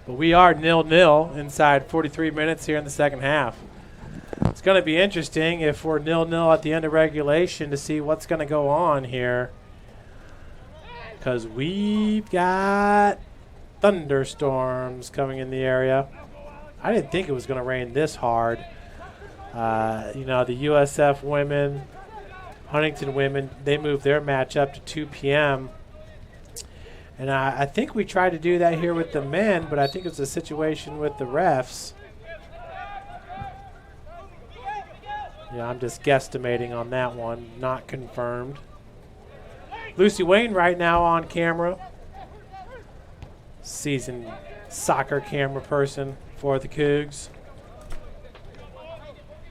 But we are 0-0 inside 43 minutes here in the second half. It's going to be interesting if we're 0-0 at the end of regulation to see what's going to go on here, because we've got thunderstorms coming in the area. I didn't think it was going to rain this hard. You know, the USF women, Huntington women, they moved their match up to 2 p.m. And I think we tried to do that here with the men, but I think it's a situation with the refs. Yeah, I'm just guesstimating on that one, not confirmed. Lucy Wayne right now on camera. Seasoned soccer camera person for the Cougs.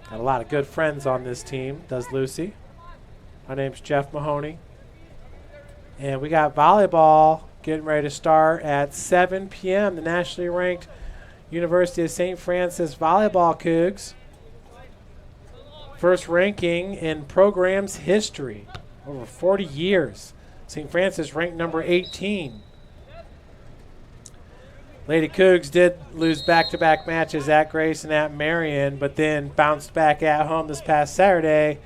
Got a lot of good friends on this team, does Lucy. My name's Jeff Mahoney. And we got volleyball getting ready to start at 7 p.m. The nationally ranked University of St. Francis volleyball Cougs. First ranking in program's history, over 40 years. St. Francis ranked number 18. Lady Cougs did lose back-to-back matches at Grace and at Marion, but then bounced back at home this past Saturday,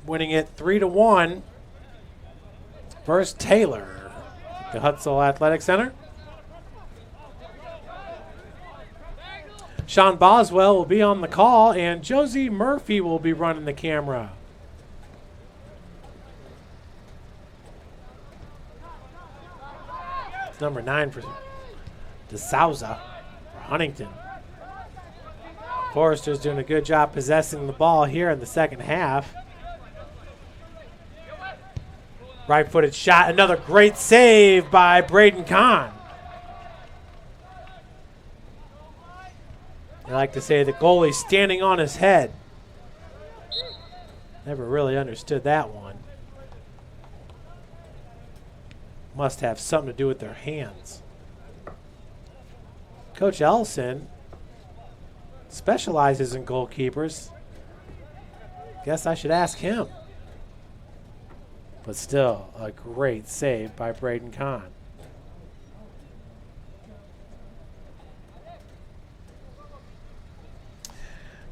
winning it 3-1 versus Taylor, the Hutzel Athletic Center. Sean Boswell will be on the call, and Josie Murphy will be running the camera. It's number 9 for DeSouza for Huntington. Forrester's doing a good job possessing the ball here in the second half. Right-footed shot. Another great save by Braden Kahn. I like to say the goalie standing on his head. Never really understood that one. Must have something to do with their hands. Coach Ellison specializes in goalkeepers. Guess I should ask him. But still, a great save by Braden Kahn.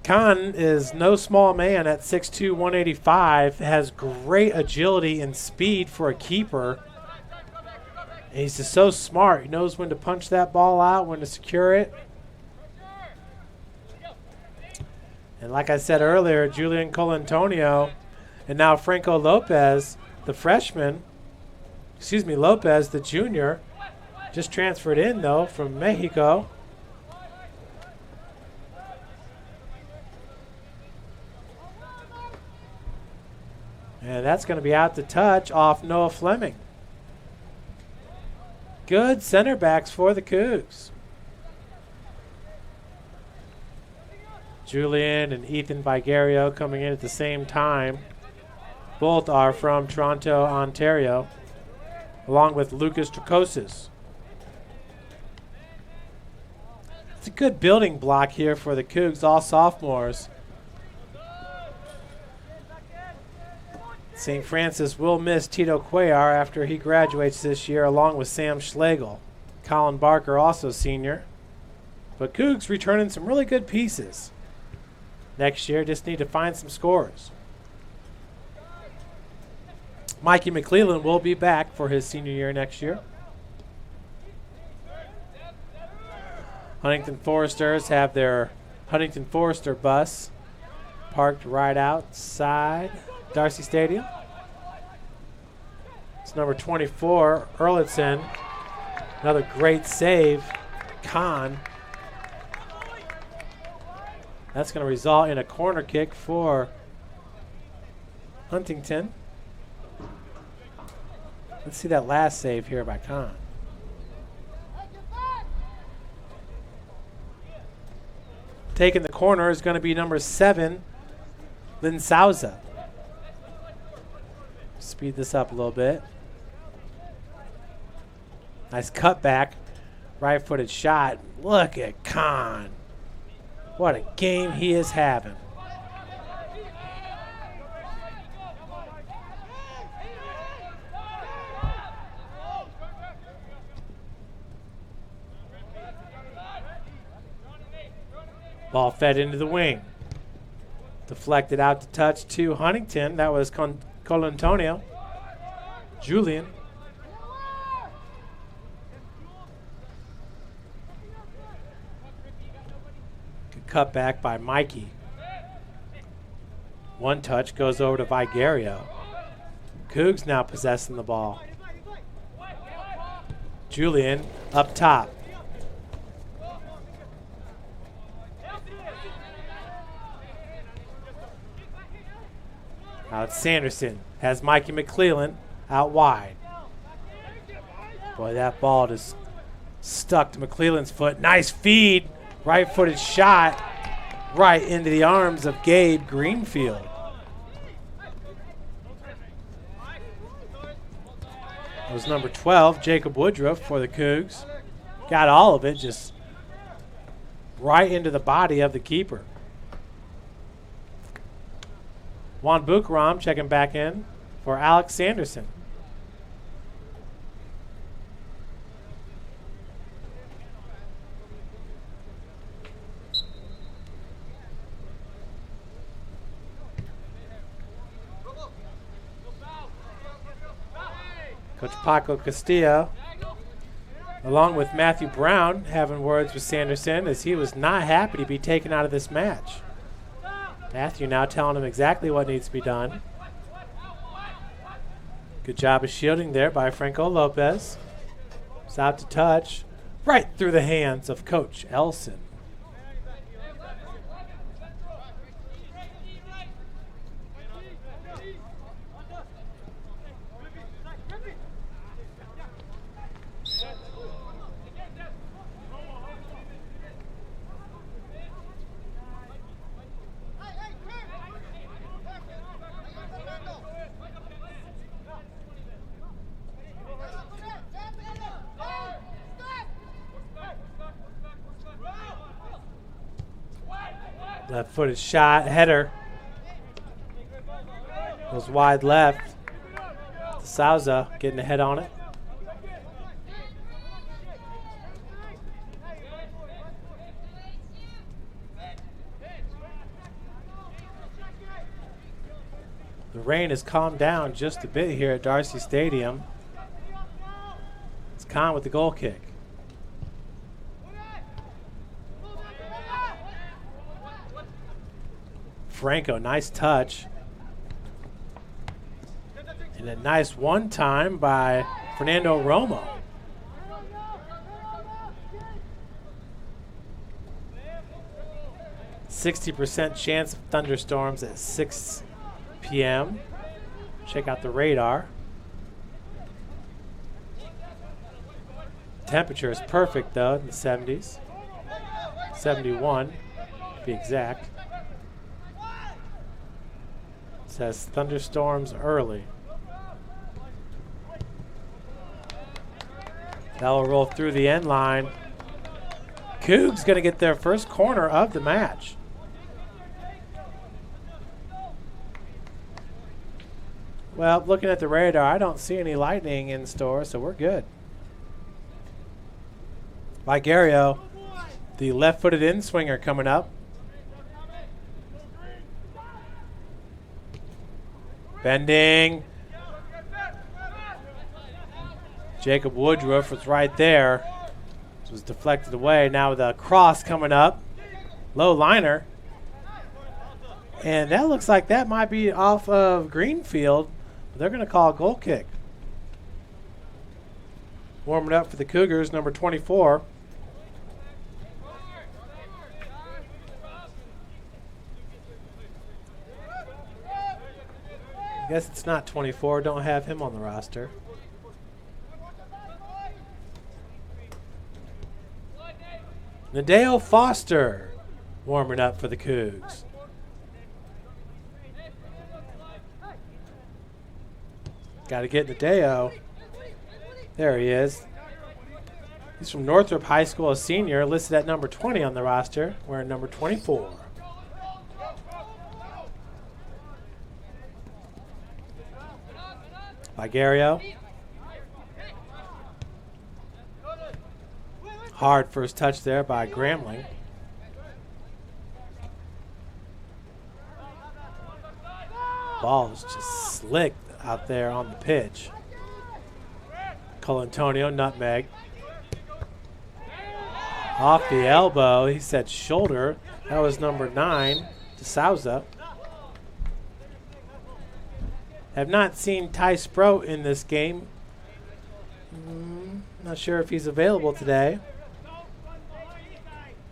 Kahn is no small man at 6'2", 185, has great agility and speed for a keeper. And he's just so smart. He knows when to punch that ball out, when to secure it. And like I said earlier, Julian Colantonio and now Franco Lopez, the freshman, Lopez, the junior, just transferred in, though, from Mexico. And that's going to be out to touch off Noah Fleming. Good center backs for the Cougs. Julian and Ethan Vigario coming in at the same time. Both are from Toronto, Ontario, along with Lucas Dracosis. It's a good building block here for the Cougs, all sophomores. St. Francis will miss Tito Cuellar after he graduates this year, along with Sam Schlegel. Colin Barker, also senior. But Cougs returning some really good pieces. Next year, just need to find some scores. Mikey McClellan will be back for his senior year next year. Huntington Foresters have their Huntington Forester bus parked right outside Darcy Stadium. It's number 24, Erlitzen. Another great save, Kahn. That's going to result in a corner kick for Huntington. Let's see that last save here by Kahn. Taking the corner is going to be number 7, Lynn Souza. Speed this up a little bit. Nice cutback. Right-footed shot. Look at Kahn. What a game he is having. Ball fed into the wing. Deflected out to touch to Huntington. That was Colantonio. Julian. Good cutback by Mikey. One touch goes over to Vigario. Cougs now possessing the ball. Julian up top. Now it's Sanderson. Has Mikey McClellan out wide. Boy, that ball just stuck to McClellan's foot. Nice feed. Right-footed shot right into the arms of Gabe Greenfield. It was number 12, Jacob Woodruff, for the Cougs. Got all of it, just right into the body of the keeper. Juan Bukaram checking back in for Alex Sanderson. Coach Paco Castillo, along with Matthew Brown, having words with Sanderson as he was not happy to be taken out of this match. Matthew now telling him exactly what needs to be done. Good job of shielding there by Franco Lopez. It's out to touch, right through the hands of Coach Elson. Left-footed shot, header. Goes wide left. Souza getting a head on it. The rain has calmed down just a bit here at Darcy Stadium. It's Kahn with the goal kick. Franco, nice touch. And a nice one-time by Fernando Romo. %60 chance of thunderstorms at 6 p.m. Check out the radar. Temperature is perfect though, in the 70s. 71 to be exact. It says thunderstorms early. That'll roll through the end line. Cougs going to get their first corner of the match. Well, looking at the radar, I don't see any lightning in store, so we're good. Vigario, the left-footed in-swinger coming up. Bending. Jacob Woodruff was right there. It was deflected away. Now with a cross coming up. Low liner. And that looks like that might be off of Greenfield. But they're going to call a goal kick. Warming up for the Cougars, number 24. I guess it's not 24. Don't have him on the roster. Nadeo Foster warming up for the Cougs. Got to get Nadeo. There he is. He's from Northrop High School, a senior, listed at number 20 on the roster, wearing number 24. Vigario. Hard first touch there by Grambling. Ball is just slick out there on the pitch. Colantonio, nutmeg. Off the elbow, he said shoulder. That was number 9, to Souza. Have not seen Ty Sprout in this game. Not sure if he's available today.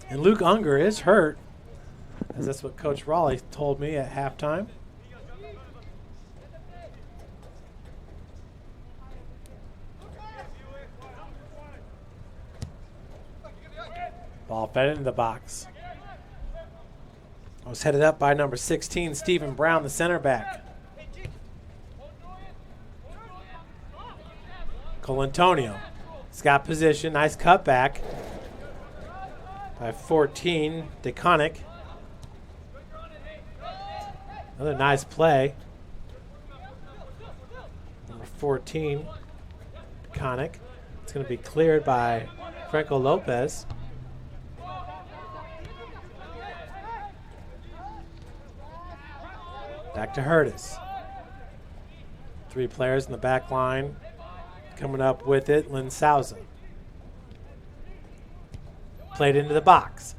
And Luke Unger is hurt, as that's what Coach Raleigh told me at halftime. Ball fed into the box. I was headed up by number 16, Stephen Brown, the center back. Colantonio. He's got position. Nice cutback by 14, DeConnick. Another nice play. Number 14, DeConnick. It's going to be cleared by Franco Lopez. Back to Hurtis. 3 players in the back line. Coming up with it, Lynn Souza. Played into the box.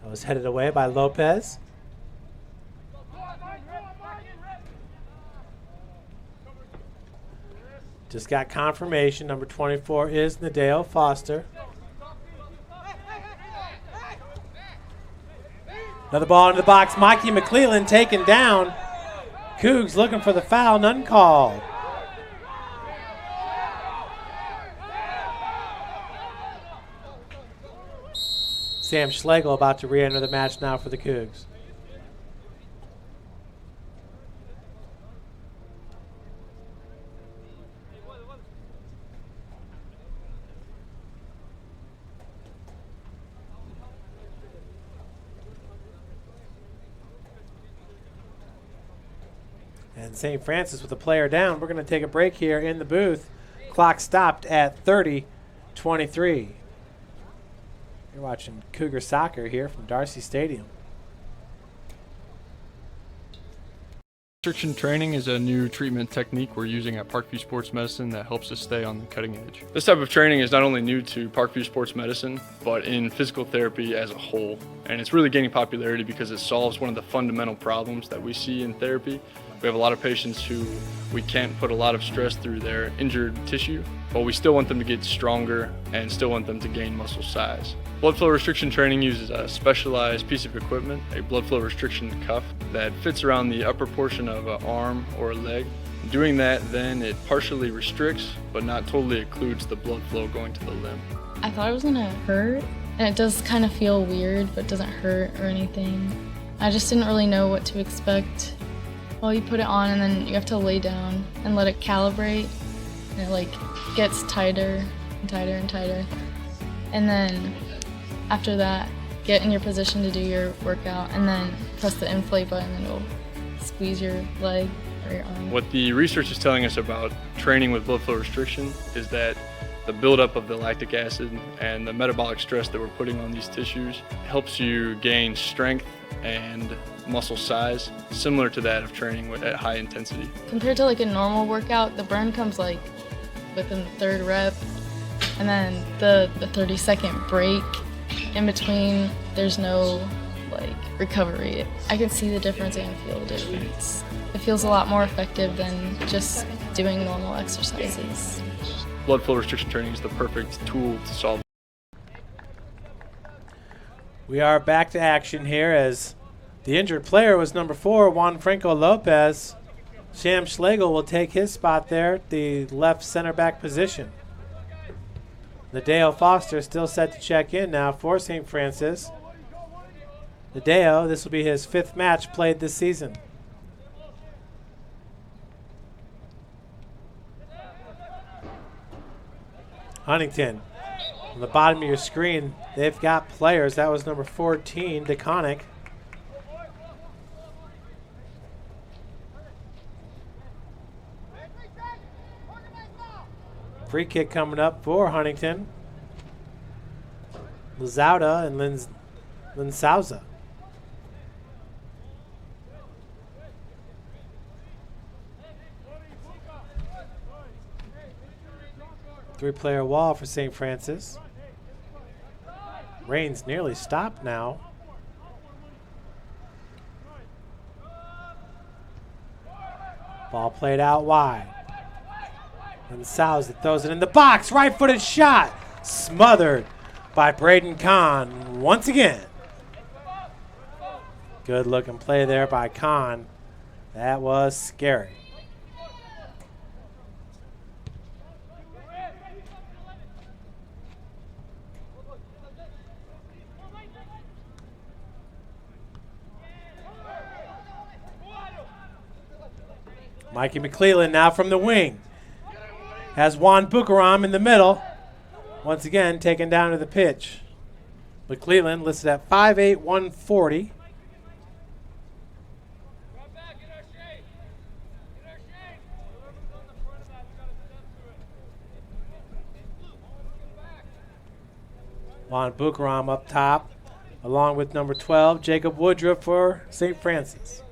That was headed away by Lopez. Just got confirmation. Number 24 is Nadeo Foster. Another ball into the box. Mikey McClellan taken down. Cougs looking for the foul, none called. Sam Schlegel about to re-enter the match now for the Cougs. And St. Francis with a player down. We're going to take a break here in the booth. Clock stopped at 30-23. You're watching Cougar Soccer here from Darcy Stadium. Restriction training is a new treatment technique we're using at Parkview Sports Medicine that helps us stay on the cutting edge. This type of training is not only new to Parkview Sports Medicine, but in physical therapy as a whole. And it's really gaining popularity because it solves one of the fundamental problems that we see in therapy. We have a lot of patients who we can't put a lot of stress through their injured tissue, but we still want them to get stronger and still want them to gain muscle size. Blood flow restriction training uses a specialized piece of equipment, a blood flow restriction cuff that fits around the upper portion of an arm or a leg. Doing that, then it partially restricts, but not totally occludes the blood flow going to the limb. I thought it was gonna hurt, and it does kind of feel weird, but doesn't hurt or anything. I just didn't really know what to expect. Well, you put it on and then you have to lay down and let it calibrate, and it like gets tighter and tighter and tighter. And then after that, get in your position to do your workout and then press the inflate button and it'll squeeze your leg or your arm. What the research is telling us about training with blood flow restriction is that the buildup of the lactic acid and the metabolic stress that we're putting on these tissues helps you gain strength and muscle size similar to that of training at high intensity. Compared to like a normal workout, the burn comes like within the third rep, and then the 30-second break in between, there's no like recovery. I can see the difference and feel the difference. It feels a lot more effective than just doing normal exercises. Blood flow restriction training is the perfect tool to solve. We are back to action here as the injured player was number 4, Juan Franco Lopez. Sham Schlegel will take his spot there at the left center back position. Nadeo Foster still set to check in now for St. Francis. Nadeo, this will be his 5th match played this season. Huntington, on the bottom of your screen, they've got players. That was number 14, DeConnick. Free kick coming up for Huntington. Lizauda and Linsauza. Three-player wall for St. Francis. Rain's nearly stopped now. Ball played out wide. And Souza throws it in the box. Right-footed shot. Smothered by Braden Kahn once again. Good looking play there by Kahn. That was scary. Mikey McClellan now from the wing. Has Juan Bucaram in the middle. Once again, taken down to the pitch. McClellan listed at 5'8", 140. Juan Bucaram up top, along with number 12, Jacob Woodruff for St. Francis.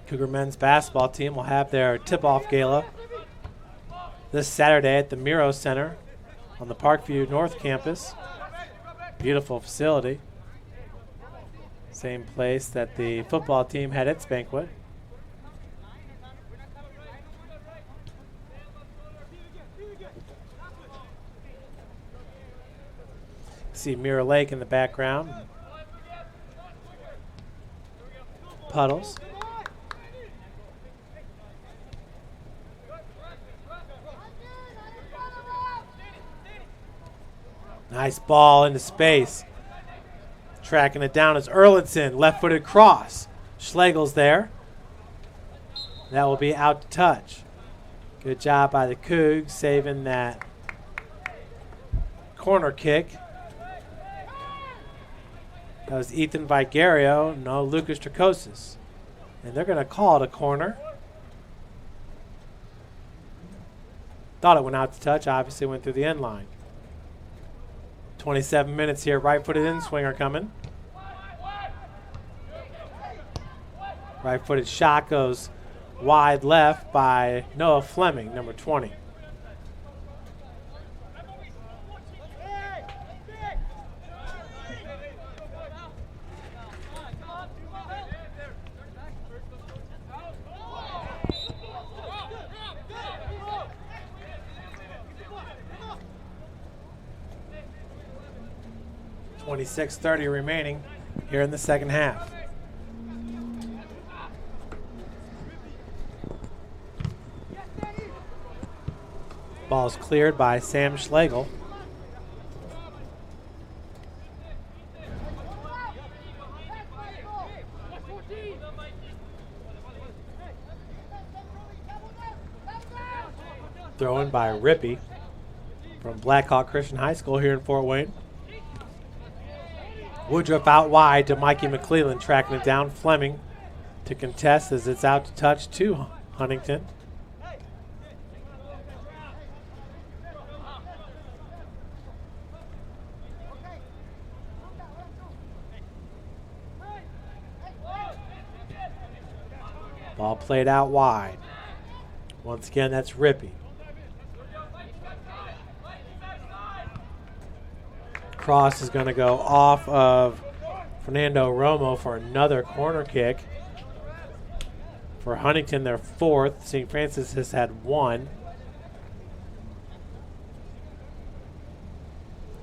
Cougar men's basketball team will have their tip-off gala this Saturday at the Miro Center on the Parkview North Campus. Beautiful facility. Same place that the football team had its banquet. See Mirror Lake in the background. Puddles. Nice ball into space. Tracking it down is Erlinson. Left-footed cross. Schlegel's there. That will be out to touch. Good job by the Cougs saving that corner kick That was Ethan Vigario, no Lucas Tricosis. And they're going to call it a corner. Thought it went out to touch, obviously went through the end line. 27 minutes here, right-footed in-swinger coming. Right-footed shot goes wide left by Noah Fleming, number 20. .26:30 remaining here in the second half. Ball's cleared by Sam Schlegel. Thrown by Rippey from Blackhawk Christian High School here in Fort Wayne. Woodruff out wide to Mikey McClellan, tracking it down. Fleming to contest as it's out to touch to Huntington. Ball played out wide. Once again, that's Rippey. Cross is going to go off of Fernando Romo for another corner kick. For Huntington, their fourth. St. Francis has had one.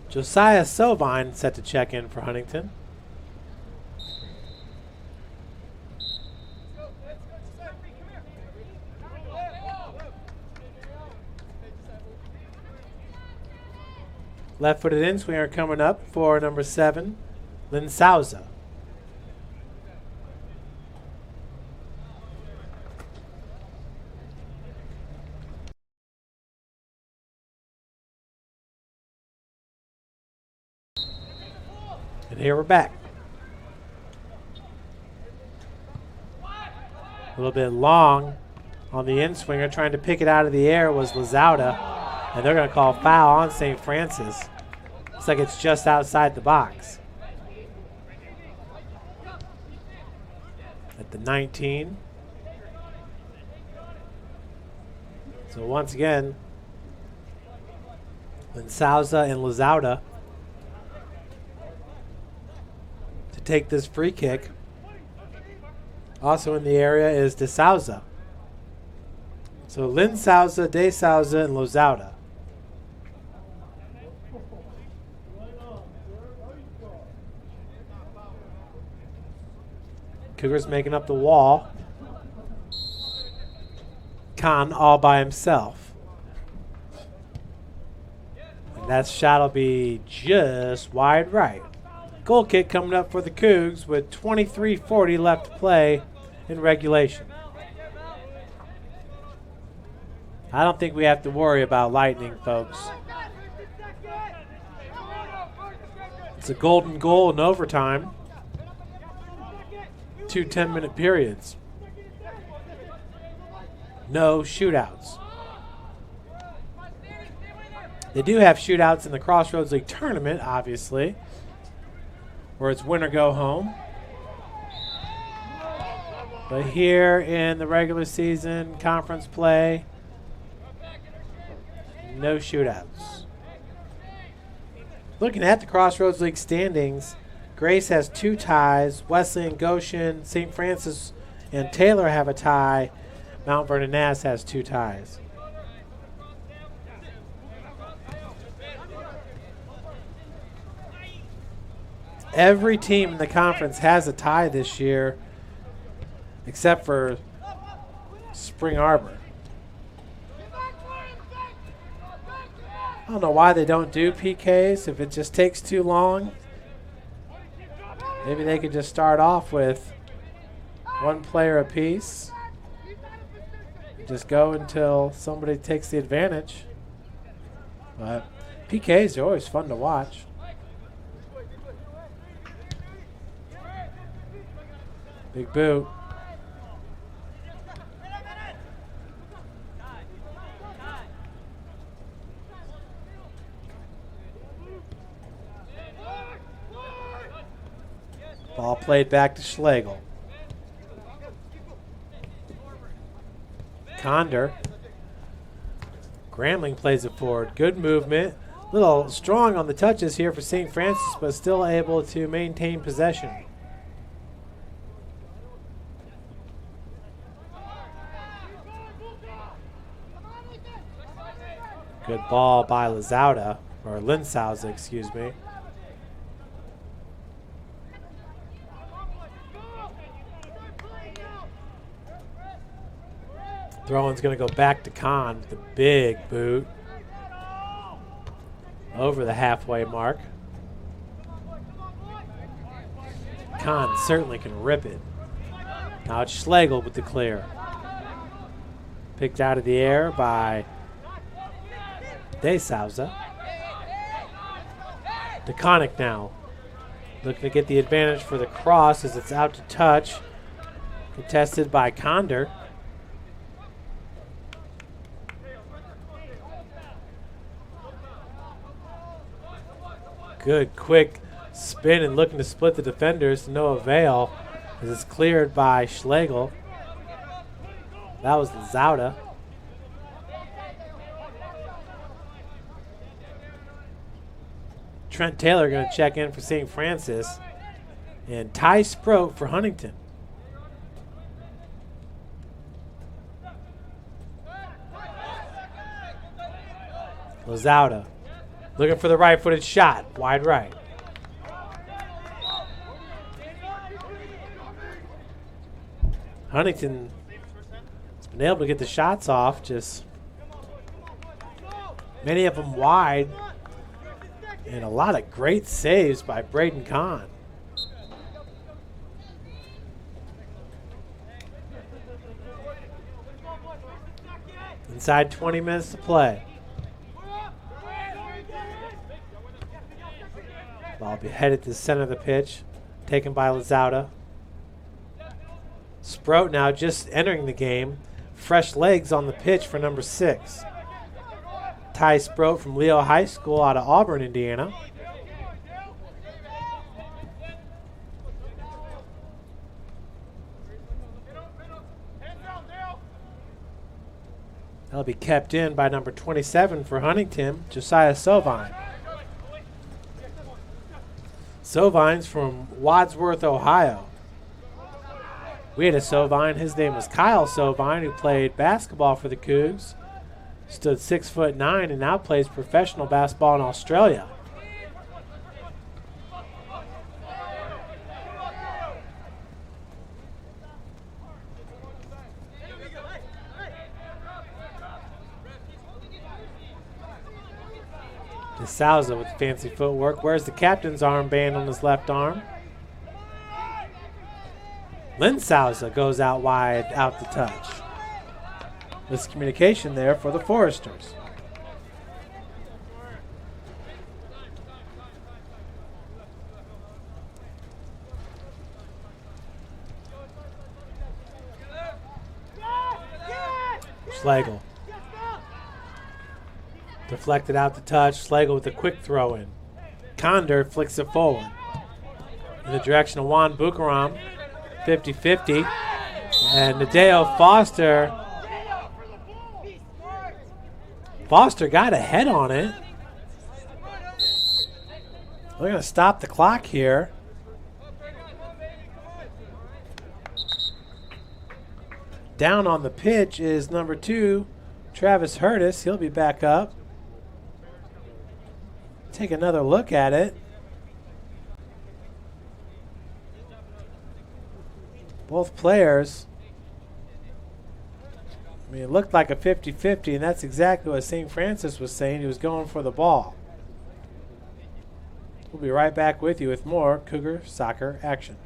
Josiah Sovine set to check in for Huntington. Left-footed in-swinger coming up for number 7, Lynn Souza. And here we're back. A little bit long on the in-swinger. Trying to pick it out of the air was Lazauda. And they're going to call foul on St. Francis. Looks like it's just outside the box. At the 19. So once again, Linsauza and Lazauda to take this free kick. Also in the area is DeSouza. So Linsauza, DeSouza, and Lozauda. Cougars making up the wall. Khan all by himself. And that shot will be just wide right. Goal kick coming up for the Cougs with 23:40 left to play in regulation. I don't think we have to worry about Lightning, folks. It's a golden goal in overtime. 2 10-minute periods. No shootouts. They do have shootouts in the Crossroads League tournament, obviously, where it's win or go home. But here in the regular season conference play, no shootouts. Looking at the Crossroads League standings, Grace has 2 ties. Wesley and Goshen, St. Francis and Taylor have a tie. Mount Vernon Nass has 2 ties. Every team in the conference has a tie this year, except for Spring Arbor. I don't know why they don't do PKs. If it just takes too long, maybe they could just start off with 1 player apiece. Just go until somebody takes the advantage. But PKs are always fun to watch. Big boot. Ball played back to Schlegel. Condor. Gramling plays it forward. Good movement. A little strong on the touches here for St. Francis, but still able to maintain possession. Good ball by Linsauda, or Linsauda, excuse me. Throw-in's going to go back to Kahn with a big boot. Over the halfway mark. Kahn certainly can rip it. Now it's Schlegel with the clear. Picked out of the air by De Souza. DeConnick now. Looking to get the advantage for the cross as it's out to touch. Contested by Condor. Good quick spin and looking to split the defenders to no avail as it's cleared by Schlegel. That was Linsauda. Trent Taylor going to check in for St. Francis. And Ty Sproat for Huntington. Linsauda looking for the right-footed shot. Wide right. Huntington has been able to get the shots off, just many of them wide. And a lot of great saves by Braden Kahn. Inside 20 minutes to play. Ball be headed to the center of the pitch. Taken by Linsauda. Sproat now just entering the game. Fresh legs on the pitch for number 6. Ty Sproat from Leo High School out of Auburn, Indiana. That'll be kept in by number 27 for Huntington, Josiah Sovine. Sovine's from Wadsworth, Ohio. We had a Sovine. His name was Kyle Sovine, who played basketball for the Cougs. Stood 6'9" and now plays professional basketball in Australia. DeSouza with fancy footwork. Where's the captain's armband on his left arm? Linsauda goes out wide, out to touch. Miscommunication there for the Foresters. Schlegel. Deflected out to touch. Schlegel with a quick throw in. Condor flicks it forward. In the direction of Juan Bucaram. 50-50. And Nadeo Foster. Foster got a head on it. We're going to stop the clock here. Down on the pitch is number 2, Travis Hurtis. He'll be back up. Take another look at it. Both players. I mean, it looked like a 50-50, and that's exactly what St. Francis was saying. He was going for the ball. We'll be right back with you with more Cougar soccer action.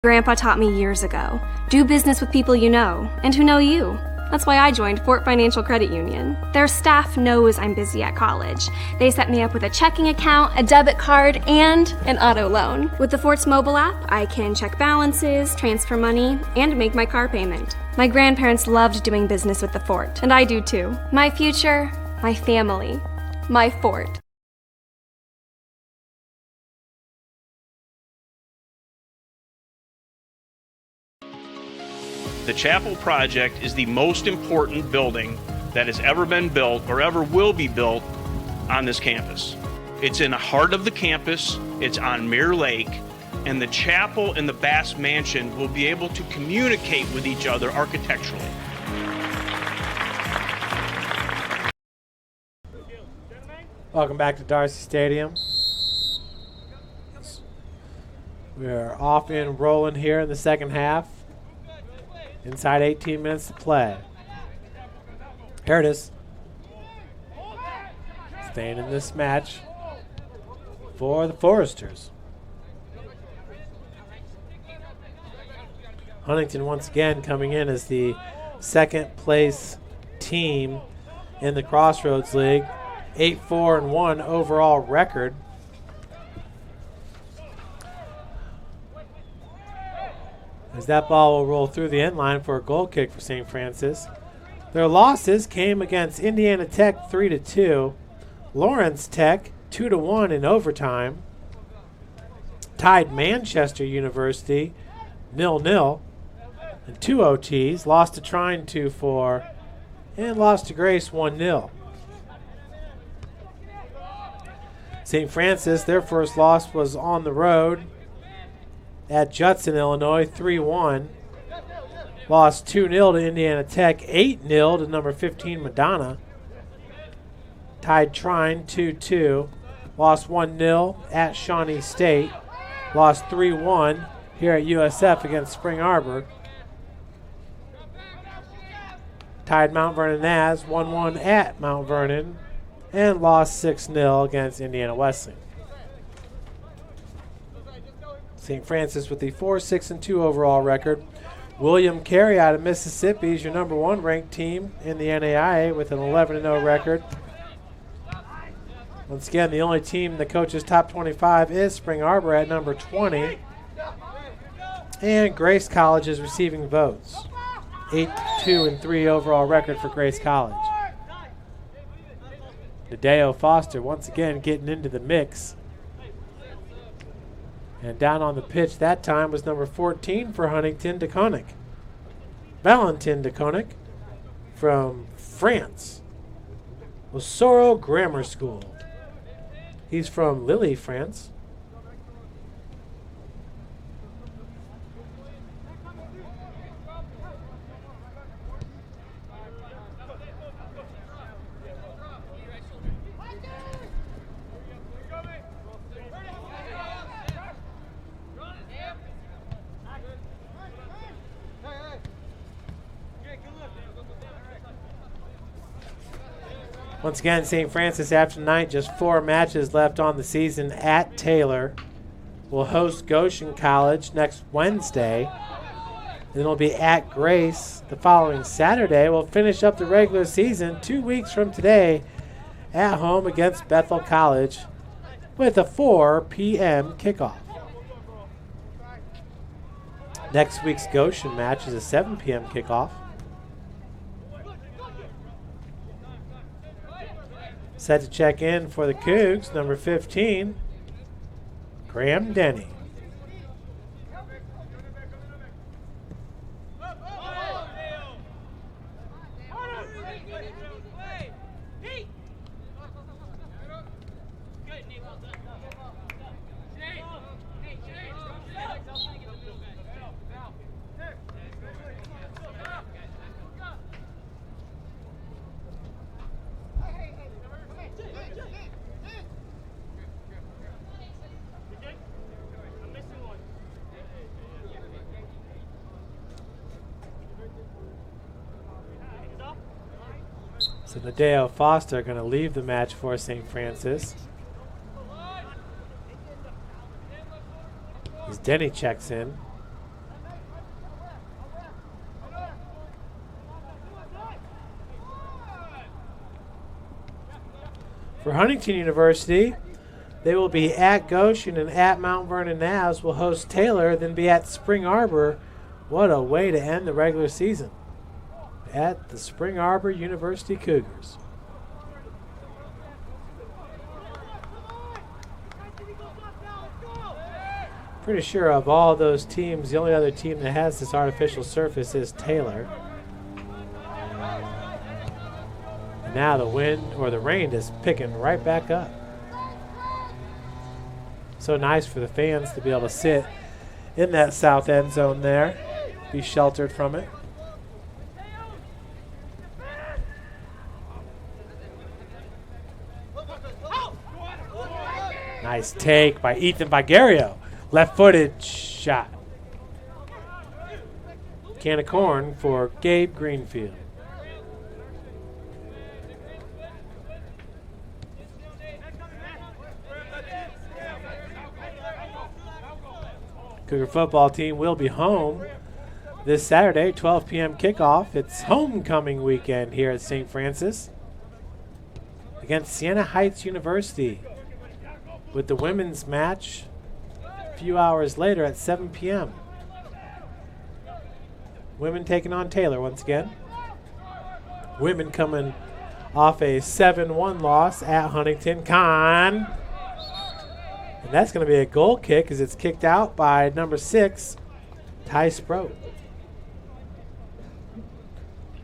Grandpa taught me years ago, do business with people you know and who know you. That's why I joined Fort Financial Credit Union. Their staff knows I'm busy at college. They set me up with a checking account, a debit card, and an auto loan. With the Fort's mobile app, I can check balances, transfer money, and make my car payment. My grandparents loved doing business with the Fort, and I do too. My future, my family, my Fort. The Chapel project is the most important building that has ever been built or ever will be built on this campus. It's in the heart of the campus, it's on Mirror Lake, and the chapel and the Bass Mansion will be able to communicate with each other architecturally. Welcome back to Darcy Stadium. We're off and rolling here in the second half. Inside 18 minutes to play. Here it is. Staying in this match for the Foresters. Huntington once again coming in as the second place team in the Crossroads League. 8-4-1 overall record. As that ball will roll through the end line for a goal kick for St. Francis. Their losses came against Indiana Tech 3-2, Lawrence Tech 2-1 in overtime, tied Manchester University 0-0 in 2 OTs, lost to Trine 2-4, and lost to Grace 1-0. St. Francis, their first loss was on the road at Judson, Illinois, 3-1. Lost 2-0 to Indiana Tech, 8-0 to number 15 Madonna. Tied Trine 2-2. Lost 1-0 at Shawnee State. Lost 3-1 here at USF against Spring Arbor. Tied Mount Vernon Naz 1-1 at Mount Vernon. And lost 6-0 against Indiana Wesleyan. St. Francis with the 4-6-2 overall record. William Carey out of Mississippi is your number 1 ranked team in the NAIA with an 11-0 record. Once again, the only team in the coach's top 25 is Spring Arbor at number 20. And Grace College is receiving votes. 8-2-3 overall record for Grace College. Nadeo Foster once again getting into the mix. And down on the pitch that time was number 14 for Huntington, DeConnick. Valentin DeConnick from France. Osoro Grammar School. He's from Lille, France. Once again, St. Francis after tonight, just 4 matches left on the season at Taylor. Will host Goshen College next Wednesday. Then it'll be at Grace the following Saturday. We'll finish up the regular season 2 weeks from today at home against Bethel College with a 4 p.m. kickoff. Next week's Goshen match is a 7 p.m. kickoff. Set to check in for the Cougs, number 15, Graham Denny. So Nadeo Foster going to leave the match for St. Francis. As Denny checks in. For Huntington University, they will be at Goshen and at Mount Vernon. Navs will host Taylor, then be at Spring Arbor. What a way to end the regular season. At the Spring Arbor University Cougars. Pretty sure of all those teams, the only other team that has this artificial surface is Taylor. And now the wind or the rain is picking right back up. So nice for the fans to be able to sit in that south end zone there, be sheltered from it. Nice take by Ethan Vigario. Left-footed shot. Can of corn for Gabe Greenfield. Cougar football team will be home this Saturday, 12 p.m. kickoff. It's homecoming weekend here at St. Francis against Siena Heights University, with the women's match a few hours later at 7 p.m. Women taking on Taylor once again. Women coming off a 7-1 loss at Huntington. Con. And that's going to be a goal kick as it's kicked out by number 6, Ty Sproat.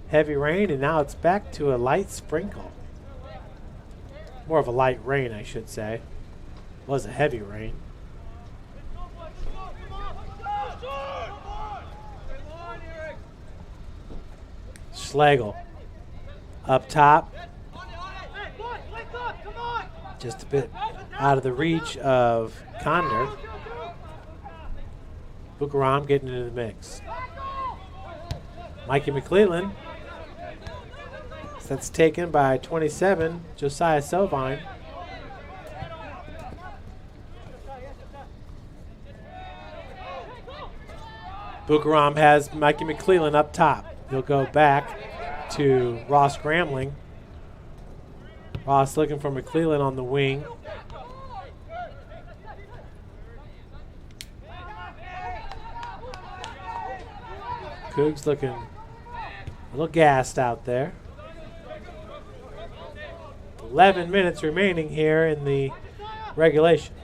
Heavy rain, and now it's back to a light sprinkle. More of a light rain, I should say. It was a heavy rain. Schlegel up top. Just a bit out of the reach of Condor. Bukaram getting into the mix. Mikey McClellan. That's taken by 27, Josiah Sovine. Bukaram has Mikey McClellan up top. He'll go back to Ross Gramling. Ross looking for McClellan on the wing. Cougs looking a little gassed out there. 11 minutes remaining here in the regulation.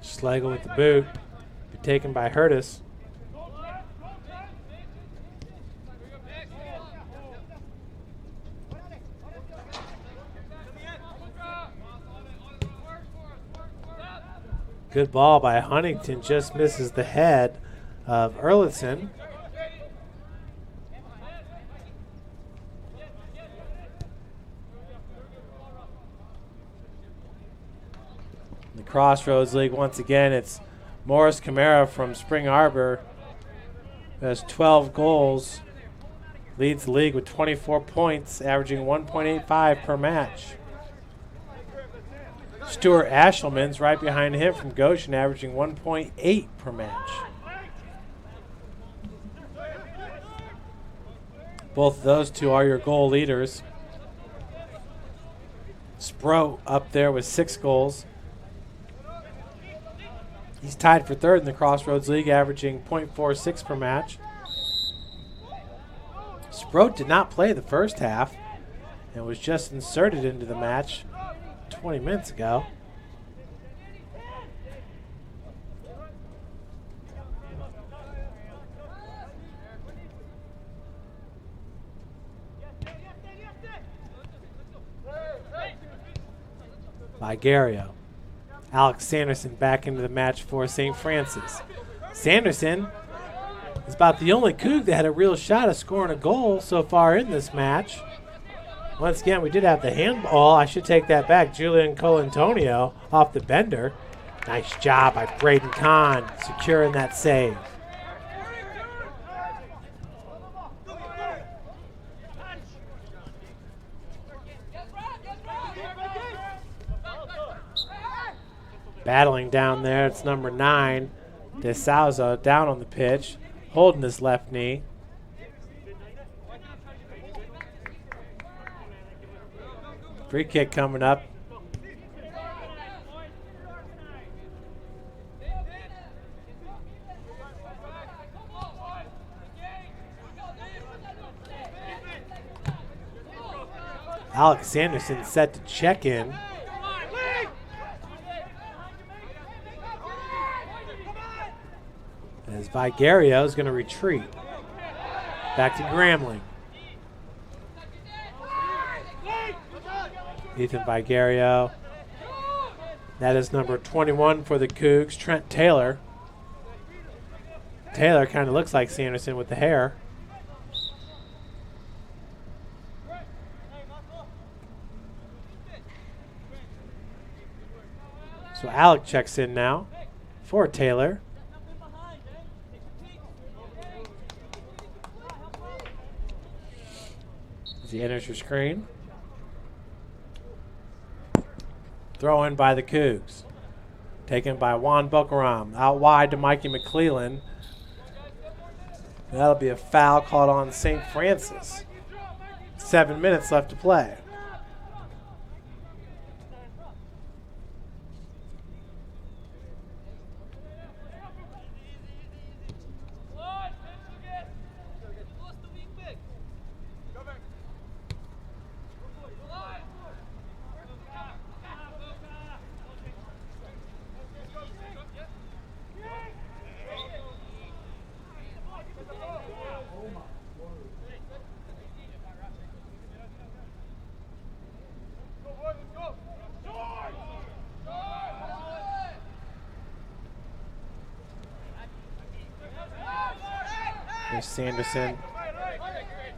Schlegel with the boot. Be taken by Hurtis. Good ball by Huntington. Just misses the head of Erlitzson. The Crossroads League, once again, it's Morris Camara from Spring Arbor, who has 12 goals, leads the league with 24 points, averaging 1.85 per match. Stuart Ashelman's right behind him from Goshen, averaging 1.8 per match. Both of those two are your goal leaders. Sproat up there with 6 goals. He's tied for third in the Crossroads League, averaging .46 per match. Sproat did not play the first half and was just inserted into the match 20 minutes ago. Vigario. Alex Sanderson back into the match for St. Francis. Sanderson It's about the only Coug that had a real shot of scoring a goal so far in this match. Once again, we did have the handball. I should take that back. Julian Colantonio off the bender. Nice job by Braden Kahn securing that save. Battling down there, it's number 9, De Souza, down on the pitch, holding his left knee. Free kick coming up. Alex Sanderson set to check in. As Vigario is going to retreat. Back to Gramling. Ethan Vigario. That is number 21 for the Cougs, Trent Taylor. Taylor kind of looks like Sanderson with the hair. So Alec checks in now for Taylor. As he enters your screen. Throw in by the Cougs. Taken by Juan Bucaram. Out wide to Mikey McClellan. That'll be a foul called on St. Francis. 7 minutes left to play. Here's Sanderson.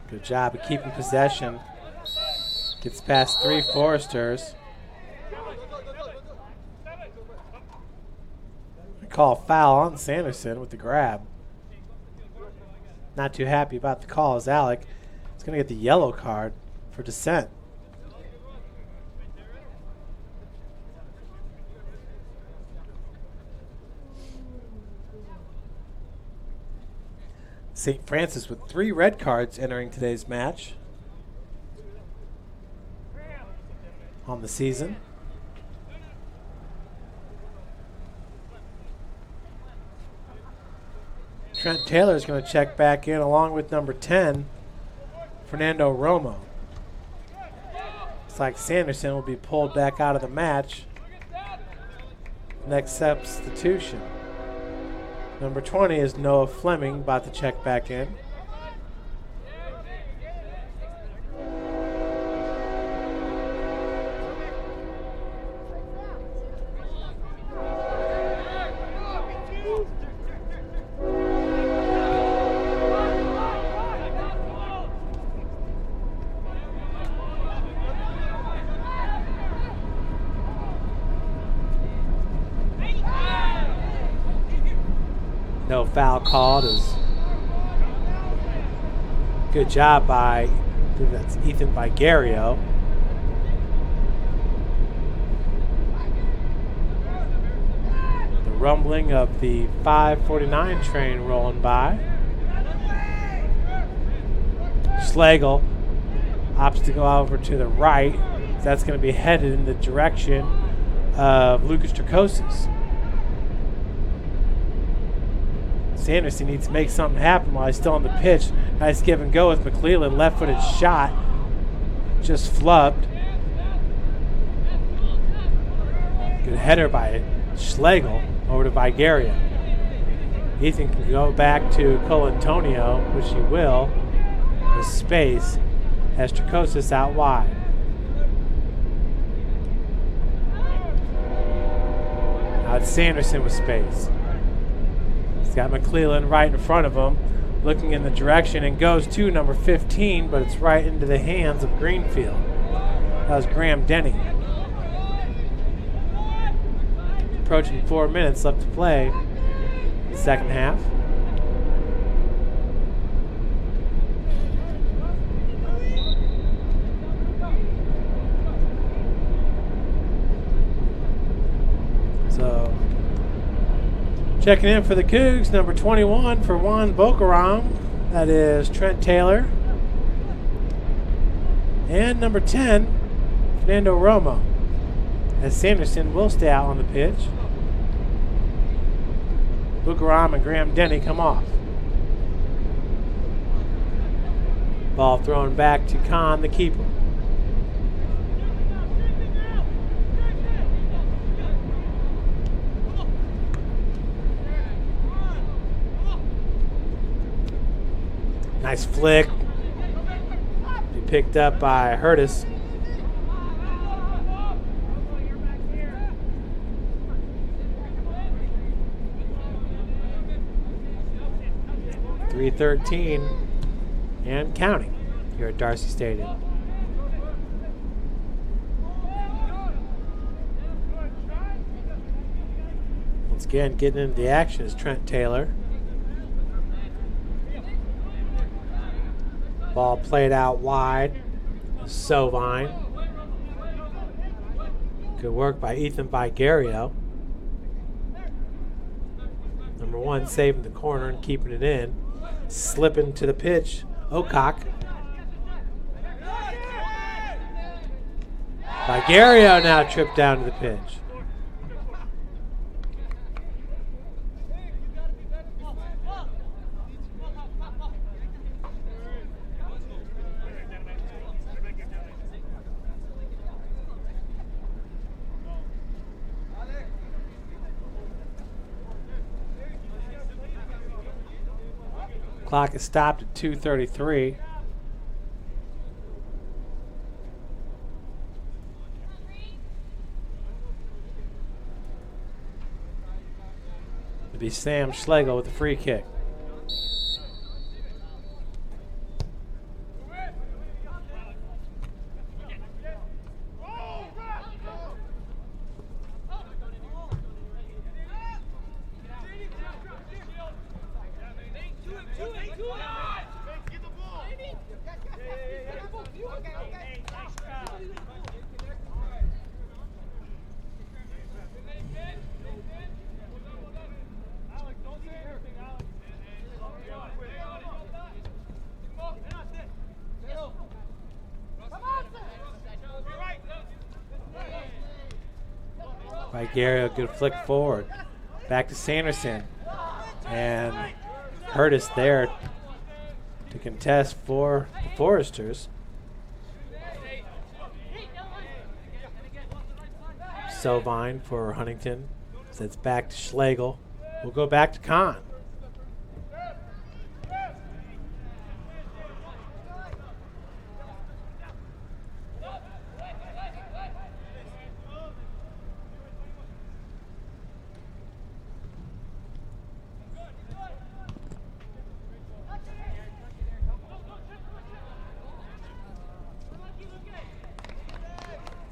Good job of keeping possession. Gets past 3 Foresters. Call foul on Sanderson with the grab. Not too happy about the call as Alec is going to get the yellow card for dissent. St. Francis with 3 red cards entering today's match on the season. Trent Taylor is going to check back in along with number 10, Fernando Romo. Looks like Sanderson will be pulled back out of the match. Next substitution. Number 20 is Noah Fleming, about to check back in. No foul called. Is good job by, I believe that's Ethan Vigario. The rumbling of the 549 train rolling by. Schlegel opts to go over to the right. That's going to be headed in the direction of Lucas Tricosis. Sanderson needs to make something happen while he's still on the pitch. Nice give and go with McClellan. Left-footed shot. Just flubbed. Good header by Schlegel over to Vigario. Ethan can go back to Colantonio, which he will. With space. Has Tricosis out wide. Now it's Sanderson with space. He's got McClellan right in front of him. looking in the direction and goes to number 15, but it's right into the hands of Greenfield. That was Graham Denny. Approaching 4 minutes left to play in the second half. So, checking in for the Cougs, number 21 for Juan Bocaram. That is Trent Taylor. And number 10, Fernando Romo. As Sanderson will stay out on the pitch. Bocaram and Graham Denny come off. Ball thrown back to Khan, the keeper. Nice flick. Be picked up by Hurtis. .313 and counting here at Darcy Stadium. Once again, getting into the action is Trent Taylor. Ball played out wide. Sovine. Good work by Ethan Vigario. Number 1 saving the corner and keeping it in. Slipping to the pitch, Ocock. Vigario now tripped down to the pitch. Clock is stopped at 2:33. It'll be Sam Schlegel with the free kick. Vigario, good flick forward. Back to Sanderson. And Hurtis there to contest for the Foresters. Sovine for Huntington. Sets back to Schlegel. We'll go back to Kahn.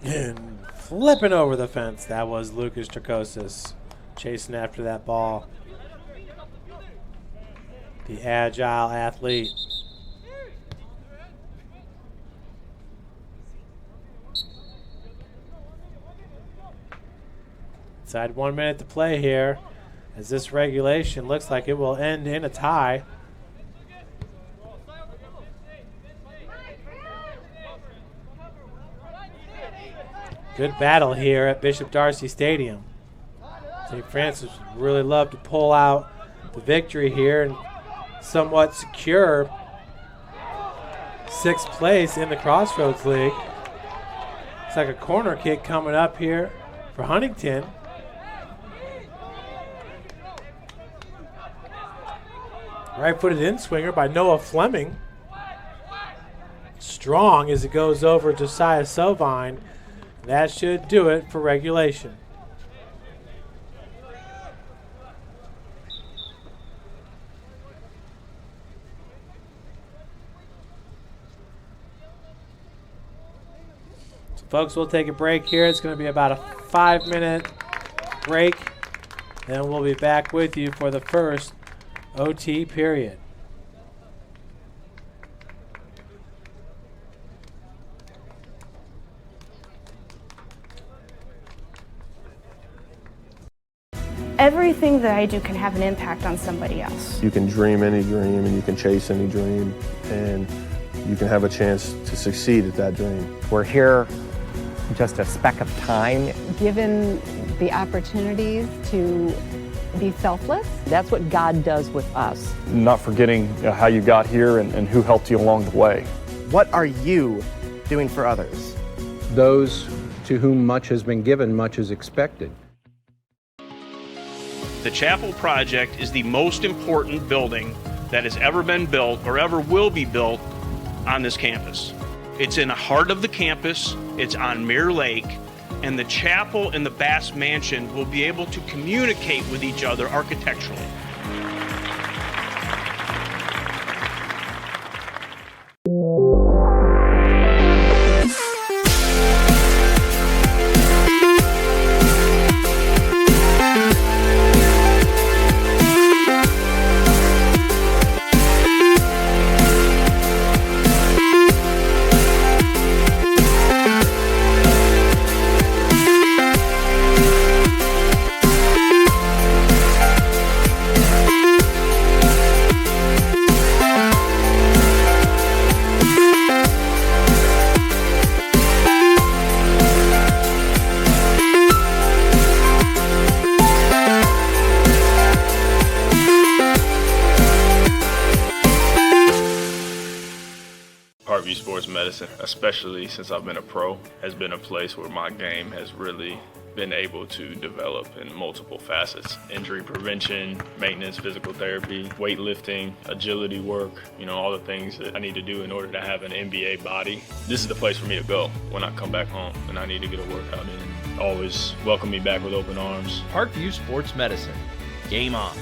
And flipping over the fence, that was Lucas Tricosis chasing after that ball. The agile athlete. Inside 1 minute to play here, as this regulation looks like it will end in a tie. Good battle here at Bishop Darcy Stadium. St. Francis would really love to pull out the victory here and somewhat secure 6th place in the Crossroads League. It's like a corner kick coming up here for Huntington. Right-footed in-swinger by Noah Fleming. Strong as it goes over Josiah Sovine. That should do it for regulation. Folks, we'll take a break here. It's going to be about a 5-minute break. Then we'll be back with you for the first OT period. Everything that I do can have an impact on somebody else. You can dream any dream and you can chase any dream and you can have a chance to succeed at that dream. We're here just a speck of time. Given the opportunities to be selfless. That's what God does with us. Not forgetting how you got here and who helped you along the way. What are you doing for others? Those to whom much has been given, much is expected. The chapel project is the most important building that has ever been built or ever will be built on this campus. It's in the heart of the campus, it's on Mirror Lake, and the chapel and the Bass Mansion will be able to communicate with each other architecturally. Sports medicine, especially since I've been a pro, has been a place where my game has really been able to develop in multiple facets. Injury prevention, maintenance, physical therapy, weightlifting, agility work, all the things that I need to do in order to have an NBA body. This is the place for me to go when I come back home and I need to get a workout in. Always welcome me back with open arms. Parkview Sports Medicine. Game on.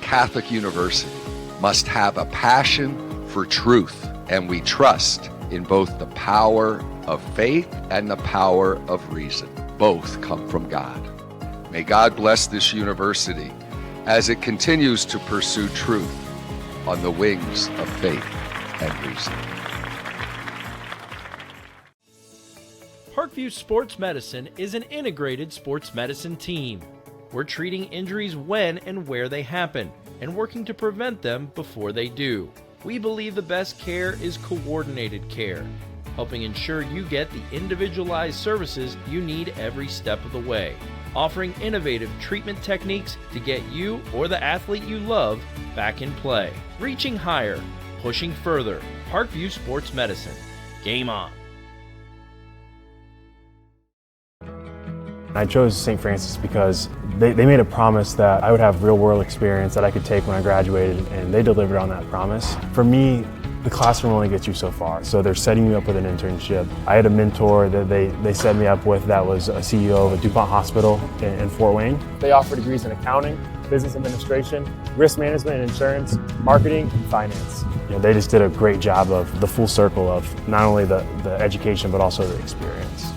Catholic University must have a passion for truth, and we trust in both the power of faith and the power of reason. Both come from God. May God bless this university as it continues to pursue truth on the wings of faith and reason. Parkview Sports Medicine is an integrated sports medicine team. We're treating injuries when and where they happen, and working to prevent them before they do. We believe the best care is coordinated care, helping ensure you get the individualized services you need every step of the way, offering innovative treatment techniques to get you or the athlete you love back in play. Reaching higher, pushing further. Parkview Sports Medicine. Game on. I chose St. Francis because they made a promise that I would have real-world experience that I could take when I graduated, and they delivered on that promise. For me, the classroom only gets you so far, so they're setting you up with an internship. I had a mentor that they set me up with that was a CEO of a DuPont hospital in Fort Wayne. They offer degrees in accounting, business administration, risk management and insurance, marketing, and finance. They just did a great job of the full circle of not only the education but also the experience.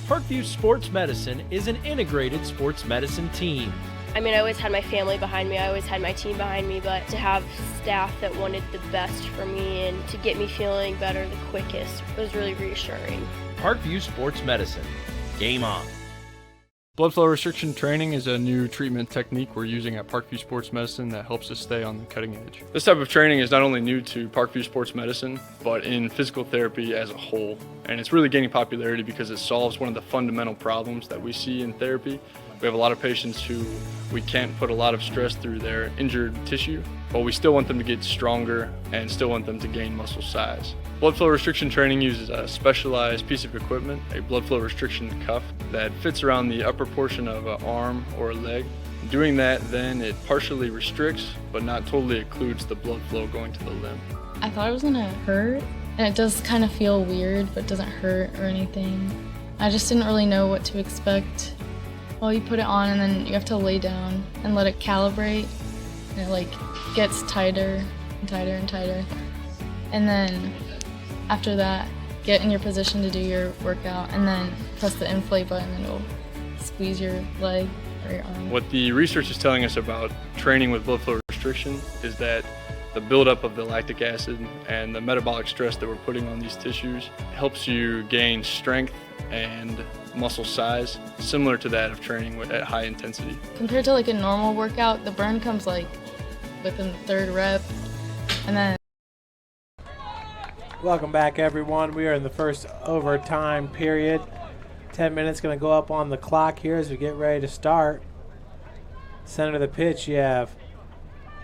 Parkview Sports Medicine is an integrated sports medicine team. I always had my family behind me, I always had my team behind me, but to have staff that wanted the best for me and to get me feeling better the quickest was really reassuring. Parkview Sports Medicine. Game on. Blood flow restriction training is a new treatment technique we're using at Parkview Sports Medicine that helps us stay on the cutting edge. This type of training is not only new to Parkview Sports Medicine, but in physical therapy as a whole. And it's really gaining popularity because it solves one of the fundamental problems that we see in therapy. We have a lot of patients who we can't put a lot of stress through their injured tissue, but we still want them to get stronger and still want them to gain muscle size. Blood flow restriction training uses a specialized piece of equipment, a blood flow restriction cuff that fits around the upper portion of an arm or a leg. Doing that, then it partially restricts, but not totally occludes the blood flow going to the limb. I thought it was gonna hurt, and it does kind of feel weird, but doesn't hurt or anything. I just didn't really know what to expect. Well, you put it on and then you have to lay down and let it calibrate, and it gets tighter and tighter and tighter. And then after that, get in your position to do your workout, and then press the inflate button and it'll squeeze your leg or your arm. What the research is telling us about training with blood flow restriction is that the buildup of the lactic acid and the metabolic stress that we're putting on these tissues helps you gain strength and muscle size, similar to that of training at high intensity. Compared to like a normal workout, the burn comes like within the third rep, and then. Welcome back, everyone. We are in the first overtime period. 10 minutes going to go up on the clock here as we get ready to start. Center of the pitch, you have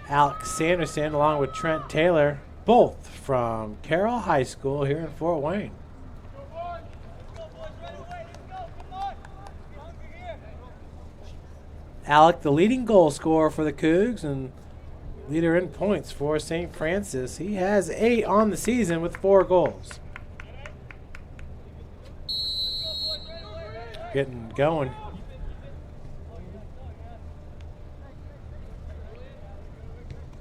Alex Sanderson along with Trent Taylor, both from Carroll High School here in Fort Wayne. Alec, the leading goal scorer for the Cougs and leader in points for St. Francis. He has 8 on the season with 4 goals. Getting going.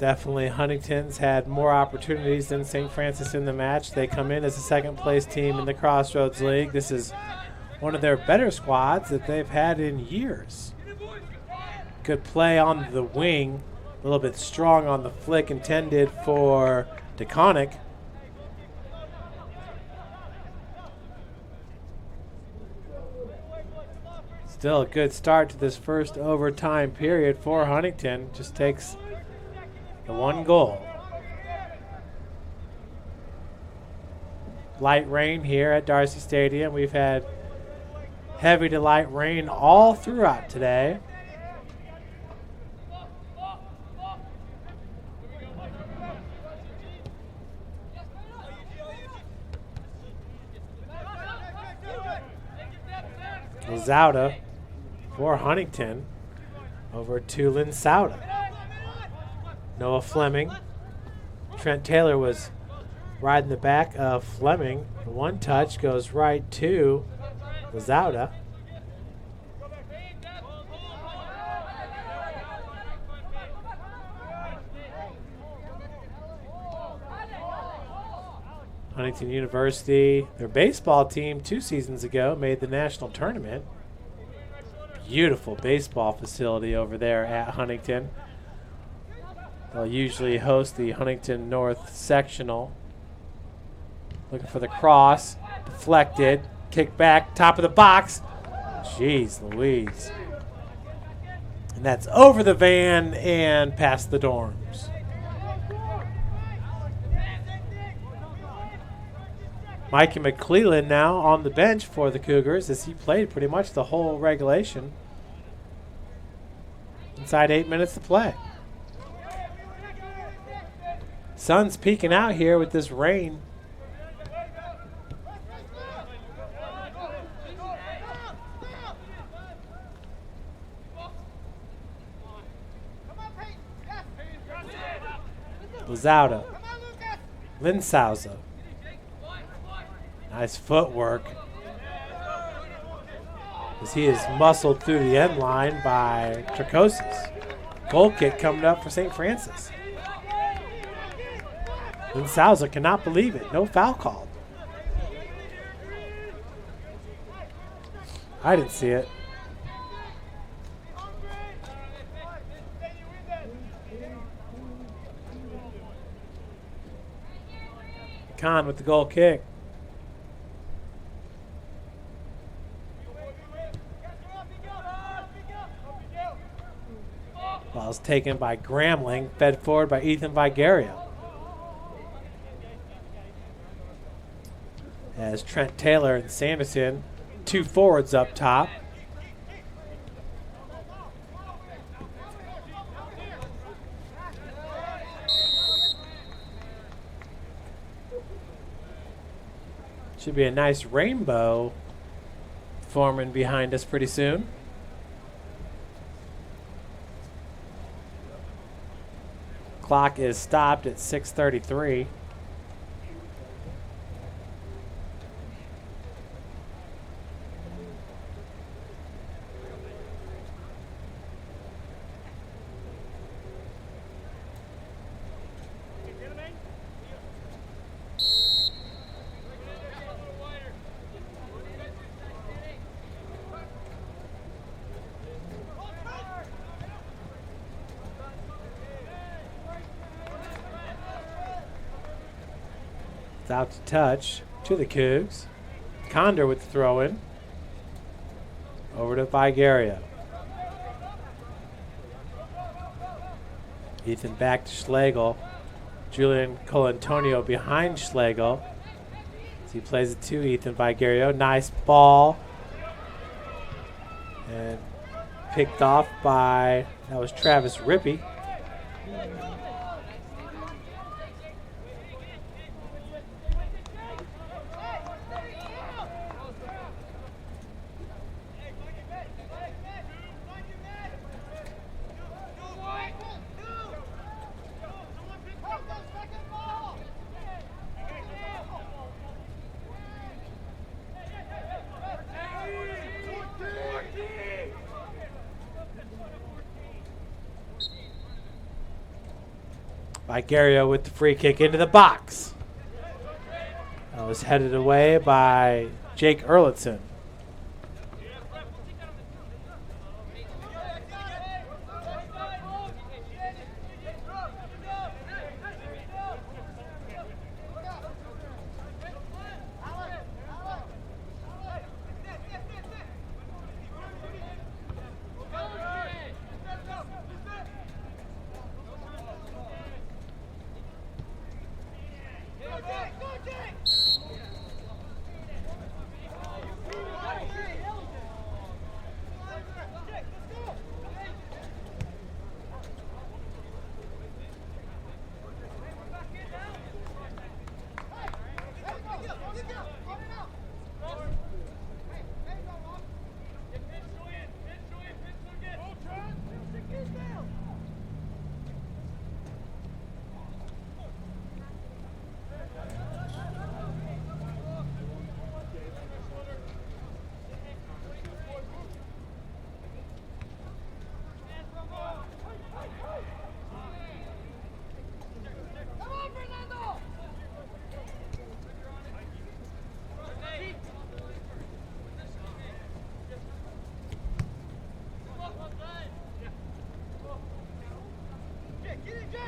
Definitely Huntington's had more opportunities than St. Francis in the match. They come in as a second place team in the Crossroads League. This is one of their better squads that they've had in years. Good play on the wing. A little bit strong on the flick intended for DeConnick. Still a good start to this first overtime period for Huntington. Just takes the 1 goal. Light rain here at Darcy Stadium. We've had heavy to light rain all throughout today. Zauda for Huntington over to Linsauda. Noah Fleming. Trent Taylor was riding the back of Fleming. The one touch goes right to Zauda. Huntington University, their baseball team 2 seasons ago made the national tournament. Beautiful baseball facility over there at Huntington. They'll usually host the Huntington North Sectional. Looking for the cross, deflected, kick back, top of the box. Jeez Louise. And that's over the van and past the dorms. Mikey McClellan now on the bench for the Cougars as he played pretty much the whole regulation. Inside 8 minutes to play. Sun's peeking out here with this rain. Lozada. Linsauda. Nice footwork as he is muscled through the end line by Tricosis. Goal kick coming up for St. Francis. Linsauda cannot believe it. No foul called. I didn't see it. Khan with the goal kick. Ball's taken by Gramling, fed forward by Ethan Vigaria. As Trent Taylor and Sanderson, 2 forwards up top. Should be a nice rainbow forming behind us pretty soon. Clock is stopped at 6:33. Without the touch to the Cougs. Condor with the throw in. Over to Vigario. Ethan back to Schlegel. Julian Colantonio behind Schlegel. As he plays it to Ethan Vigario. Nice ball. And picked off by, that was Travis Rippey. Vigario with the free kick into the box. That was headed away by Jake Erlitzson.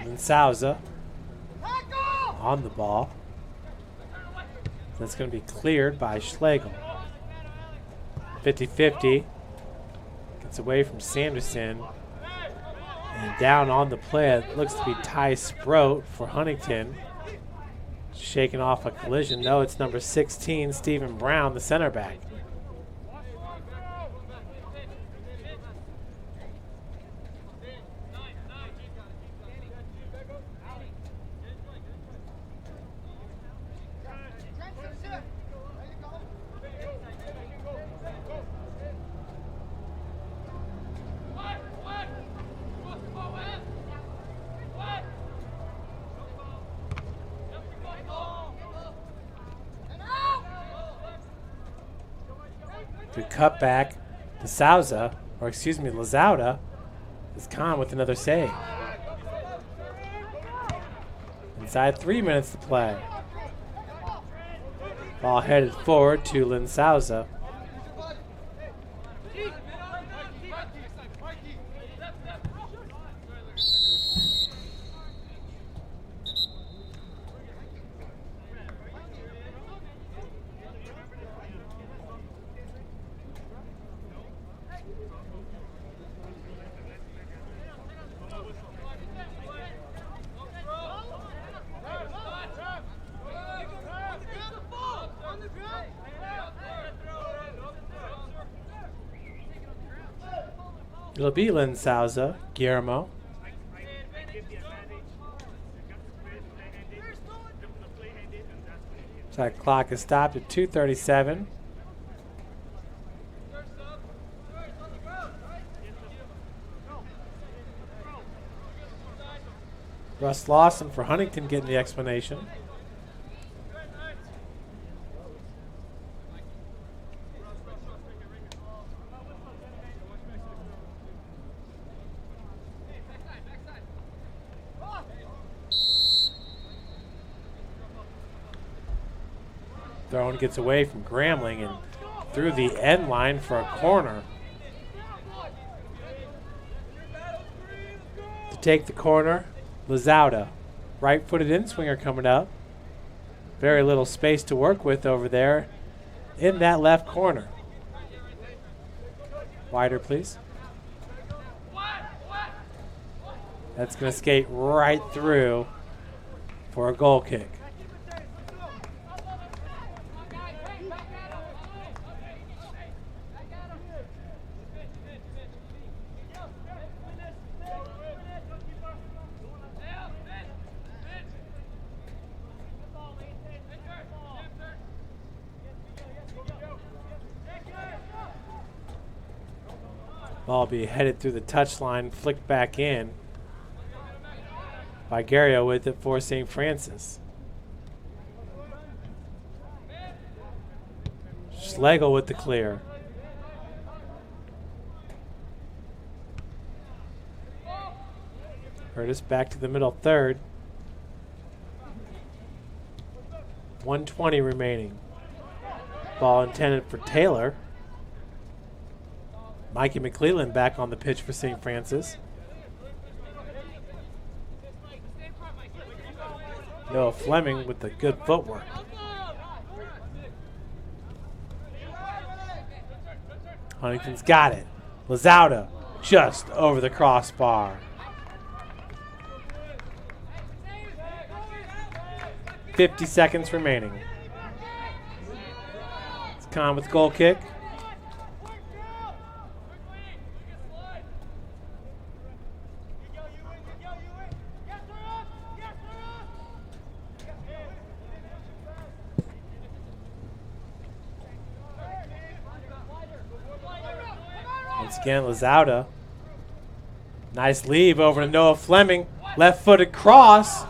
And Souza on the ball. That's going to be cleared by Schlegel. 50-50. Gets away from Sanderson. And down on the play, it looks to be Ty Sproat for Huntington. Shaking off a collision. No, it's number 16, Stephen Brown, the center back. Good cutback to Souza, or excuse me, Lazauda. Is Khan with another save. Inside 3 minutes to play. Ball headed forward to Lynn Souza. It'll be Lynn Souza, Guillermo. That clock is stopped at 2:37. Russ Lawson for Huntington getting the explanation. Throne gets away from Grambling and through the end line for a corner. To take the corner, Lazauda. Right-footed in-swinger coming up. Very little space to work with over there in that left corner. Wider, please. That's going to skate right through for a goal kick. Ball be headed through the touchline, flicked back in by Gario with it for St. Francis. Schlegel with the clear. Curtis back to the middle third. 1:20 remaining. Ball intended for Taylor. Mikey McClellan back on the pitch for St. Francis. Noah Fleming with the good footwork. Huntington's got it. Lazauda just over the crossbar. 50 seconds remaining. It's Khan with goal kick. Once again, Lazauda. Nice leave over to Noah Fleming. Left-footed cross.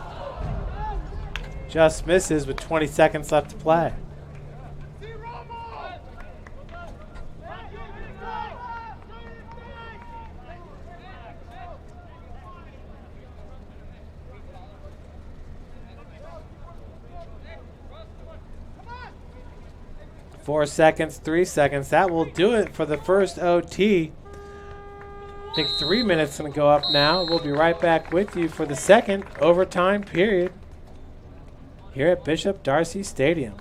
Just misses with 20 seconds left to play. Four seconds, 3 seconds. That will do it for the first OT. I think 3 minutes going to go up now. We'll be right back with you for the second overtime period here at Bishop Darcy Stadium.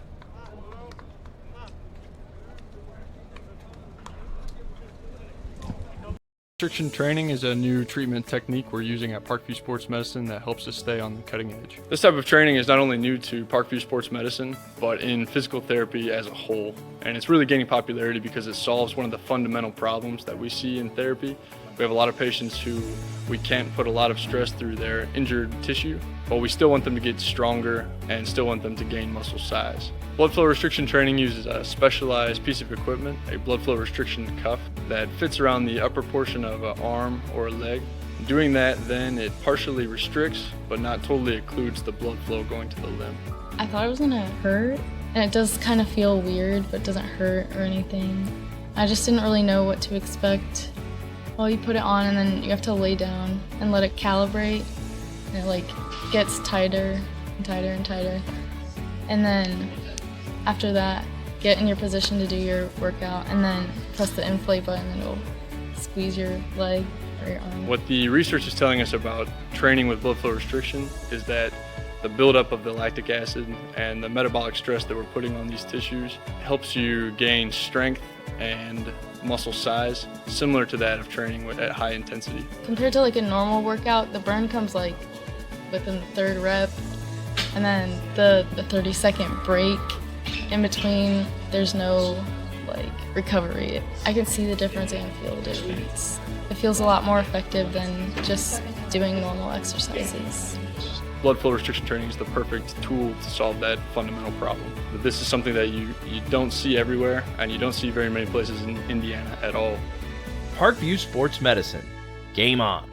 Restriction training is a new treatment technique we're using at Parkview Sports Medicine that helps us stay on the cutting edge. This type of training is not only new to Parkview Sports Medicine, but in physical therapy as a whole. And it's really gaining popularity because it solves one of the fundamental problems that we see in therapy. We have a lot of patients who we can't put a lot of stress through their injured tissue, but we still want them to get stronger and still want them to gain muscle size. Blood flow restriction training uses a specialized piece of equipment, a blood flow restriction cuff that fits around the upper portion of an arm or a leg. Doing that, then it partially restricts, but not totally occludes the blood flow going to the limb. I thought it was gonna hurt, and it does kind of feel weird, but doesn't hurt or anything. I just didn't really know what to expect. Well, you put it on and then you have to lay down and let it calibrate, and it like gets tighter and tighter and tighter. And then after that, get in your position to do your workout and then press the inflate button and it'll squeeze your leg or your arm. What the research is telling us about training with blood flow restriction is that the buildup of the lactic acid and the metabolic stress that we're putting on these tissues helps you gain strength and muscle size similar to that of training at high intensity. Compared to like a normal workout, the burn comes like within the third rep, and then the 30-second break in between, there's no like recovery. I can see the difference and feel the difference. It feels a lot more effective than just doing normal exercises. Blood flow restriction training is the perfect tool to solve that fundamental problem. But this is something that you don't see everywhere, and you don't see very many places in Indiana at all. Parkview Sports Medicine. Game on.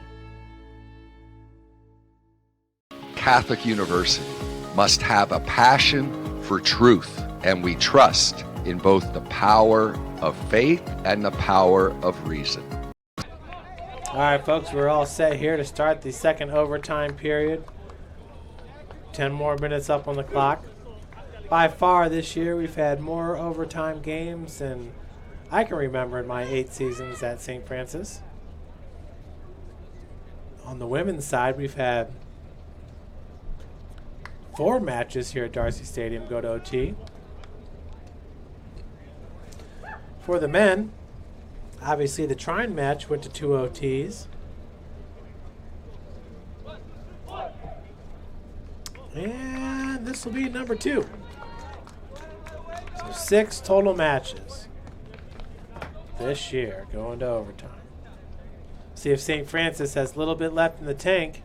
Catholic University must have a passion for truth, and we trust in both the power of faith and the power of reason. All right, folks, we're all set here to start the second overtime period. 10 more minutes up on the clock. By far this year, we've had more overtime games than I can remember in my 8 seasons at St. Francis. On the women's side, we've had 4 matches here at Darcy Stadium go to OT. For the men, obviously the Trine match went to 2 OTs. And this will be number 2. So 6 total matches this year going to overtime. See if St. Francis has a little bit left in the tank.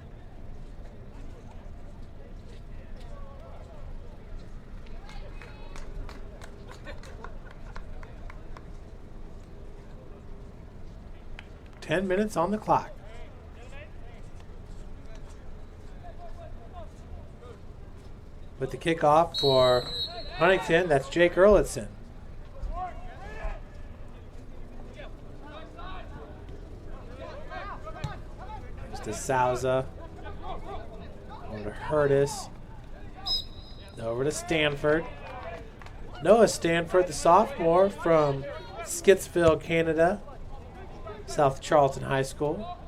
Ten minutes on the clock. With the kickoff for Huntington, that's Jake Erlitzson. There's to Souza. Over to Hurtis. Over to Stanford. Noah Stanford, the sophomore from Skitsville, Canada. South Charlton High School.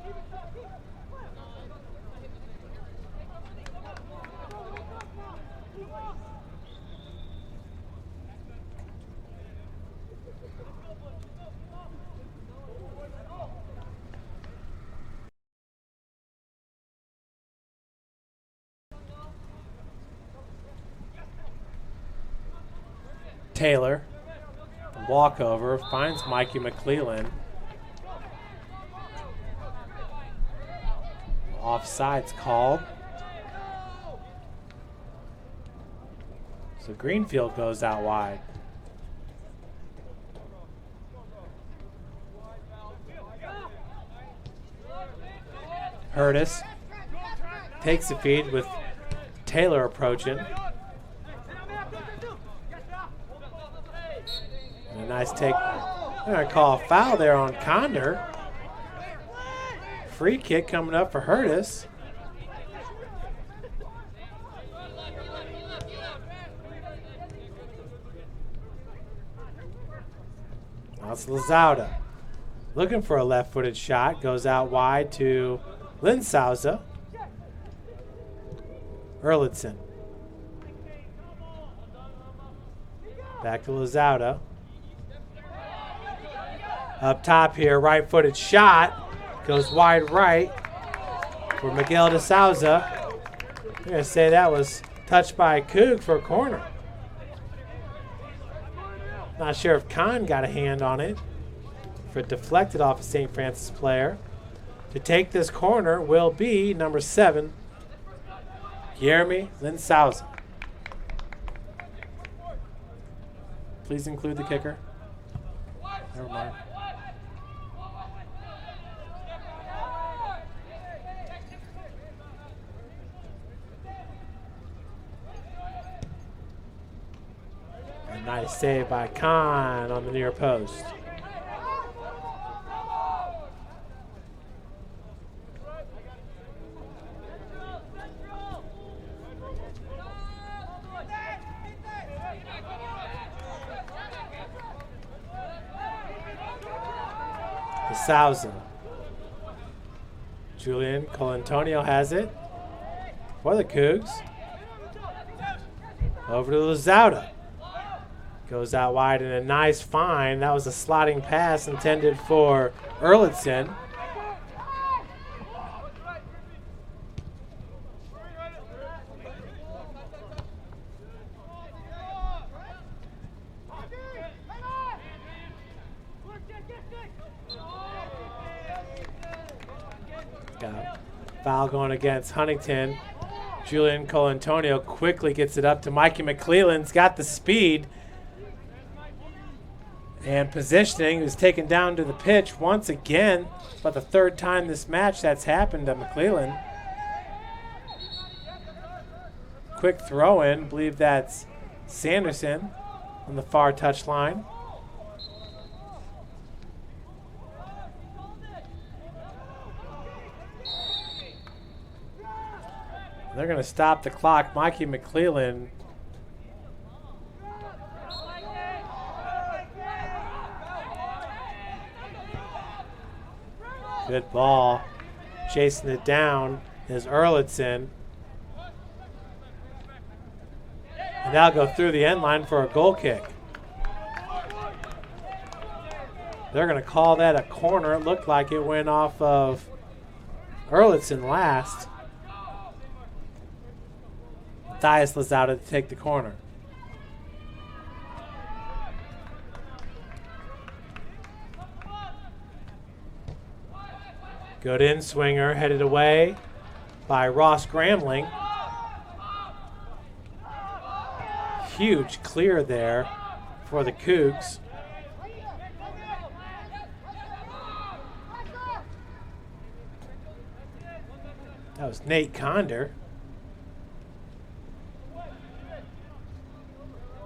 Taylor, walkover, finds Mikey McClellan. Offside's called. So Greenfield goes out wide. Hurtis takes the feed with Taylor approaching. And a nice take. They're going to call a foul there on Condor. Free kick coming up for Hurtis. That's Lazauda. Looking for a left-footed shot. Goes out wide to Lynn Souza. Erlitzson. Back to Lazauda. Up top here, right-footed shot. Goes wide right for Miguel de Souza. I'm going to say that was touched by Coog for a corner. Not sure if Kahn got a hand on it. For it deflected off a St. Francis player. To take this corner will be number 7, Jeremy Linsauza. Please include the kicker. Never mind. A nice save by Kahn on the near post. Souza. Julian Colantonio has it for the Cougs. Over to Lazauda. Goes out wide and a nice find. That was a sliding pass intended for Erlitzson. Foul going against Huntington. Julian Colantonio quickly gets it up to Mikey McClellan's got the speed and positioning. He was taken down to the pitch once again. About the 3rd time this match that's happened to McClellan. Quick throw in. I believe that's Sanderson on the far touchline. They're going to stop the clock. Mikey McClellan. Good ball. Chasing it down is Erlitzson. And that'll go through the end line for a goal kick. They're going to call that a corner. It looked like it went off of Erlitzen last. Matthias Lazauda to take the corner. Good in swinger, headed away by Ross Gramling. Huge clear there for the Cougs. That was Nate Conder.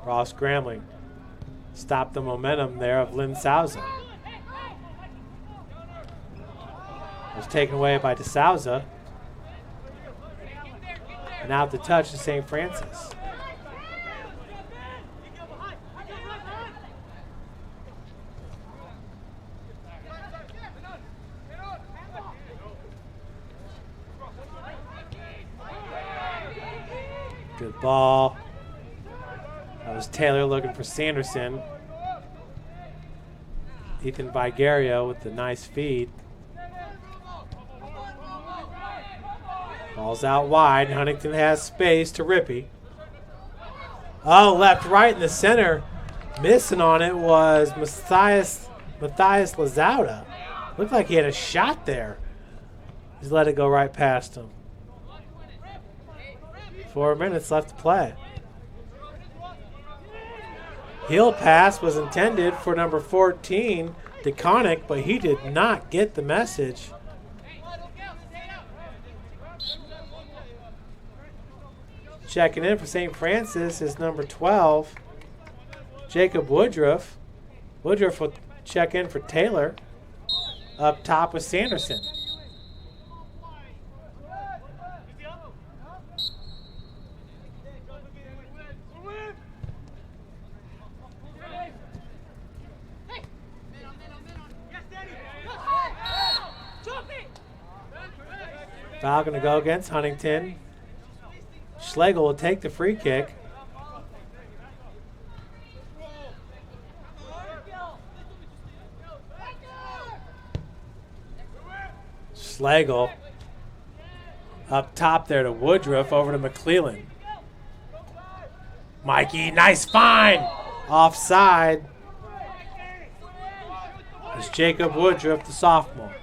Ross Gramling stopped the momentum there of Lynn Souza. It was taken away by DeSouza. And out the touch to St. Francis. Good ball. That was Taylor looking for Sanderson. Ethan Vigario with the nice feed. Ball's out wide. Huntington has space to Rippey. Oh, left, right in the center. Missing on it was Matthias Lazauda. Looked like he had a shot there. He's let it go right past him. 4 minutes left to play. Heel pass was intended for number 14, DeConnick, but he did not get the message. Checking in for St. Francis is number 12, Jacob Woodruff. Woodruff will check in for Taylor. Up top with Sanderson. Foul going to go against Huntington. Schlegel will take the free kick. Schlegel up top there to Woodruff, over to McClellan. Mikey, nice find! Offside. It's Jacob Woodruff, the sophomore.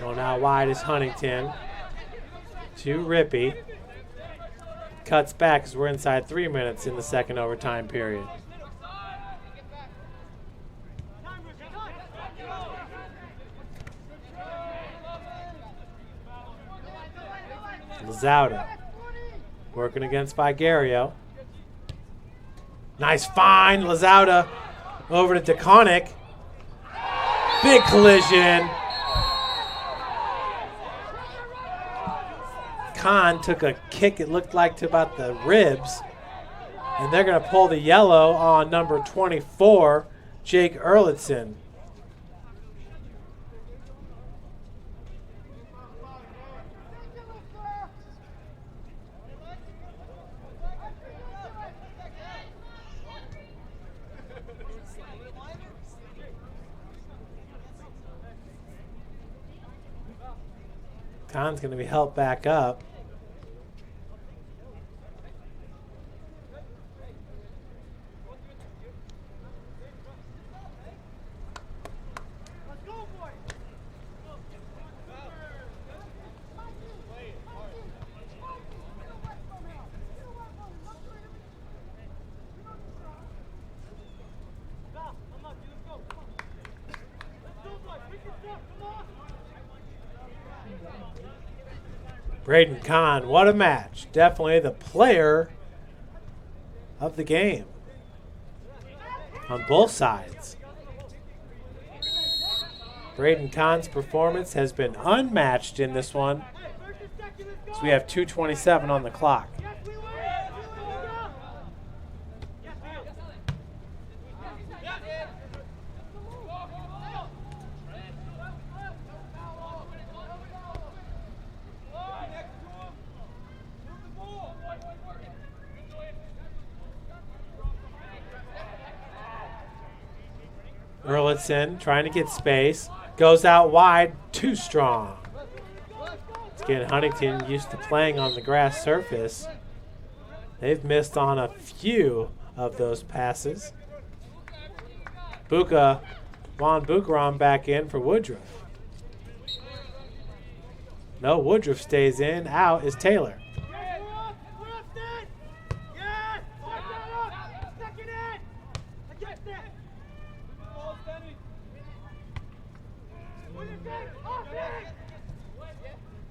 Going out wide is Huntington. To Rippey. Cuts back as we're inside 3 minutes in the second overtime period. Lazauda working against Vigario. Nice find. Lazauda over to DeConnick. Big collision. Kahn took a kick, it looked like, to about the ribs. And they're going to pull the yellow on number 24, Jake Erlitzen. Kahn's going to be helped back up. Braden Kahn, what a match. Definitely the player of the game on both sides. Braden Kahn's performance has been unmatched in this one. So we have 2:27 on the clock. Erlitzson trying to get space. Goes out wide, too strong. It's getting Huntington used to playing on the grass surface. They've missed on a few of those passes. Juan Bucaram back in for Woodruff. No, Woodruff stays in. Out is Taylor.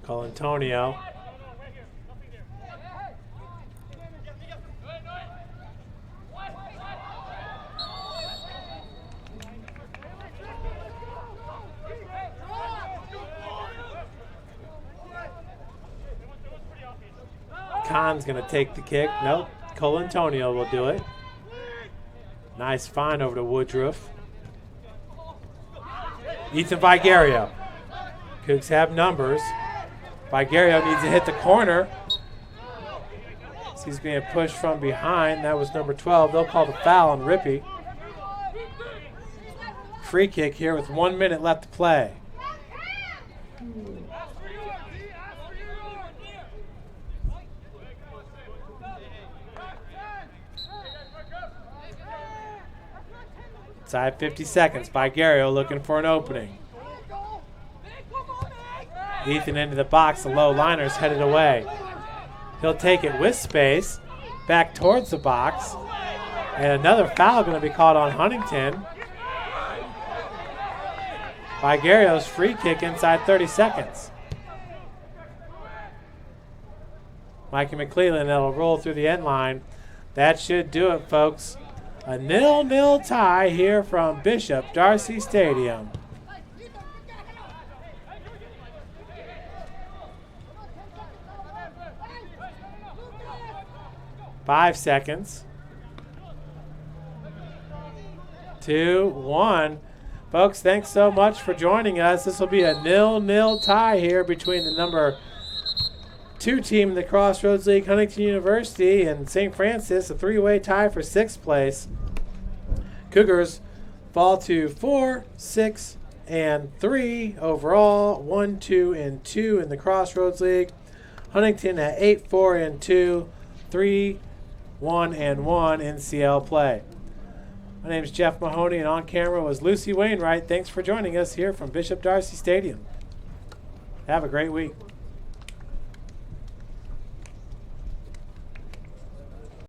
Colantonio. Khan's going to take the kick. Nope. Colantonio will do it. Nice find over to Woodruff. Ethan Vigario. Cougs have numbers. Vigario needs to hit the corner. He's being pushed from behind. That was number 12. They'll call the foul on Rippey. Free kick here with 1 minute left to play. Inside 50 seconds. Vigario looking for an opening. Ethan into the box. The low liner's headed away. He'll take it with space. Back towards the box. And another foul going to be called on Huntington. Vigario's free kick inside 30 seconds. Mikey McClellan, that'll roll through the end line. That should do it, folks. A 0-0 tie here from Bishop Darcy Stadium. Five seconds. 2, 1. Folks, thanks so much for joining us. This will be a 0-0 tie here between the number 2 team in the Crossroads League, Huntington University, and St. Francis, a 3-way tie for 6th place. Cougars fall to 4, 6, and 3 overall, 1, 2, and 2 in the Crossroads League. Huntington at 8, 4, and 2, 3, 1, and 1 in CL play. My name is Jeff Mahoney, and on camera was Lucy Wainwright. Thanks for joining us here from Bishop Darcy Stadium. Have a great week.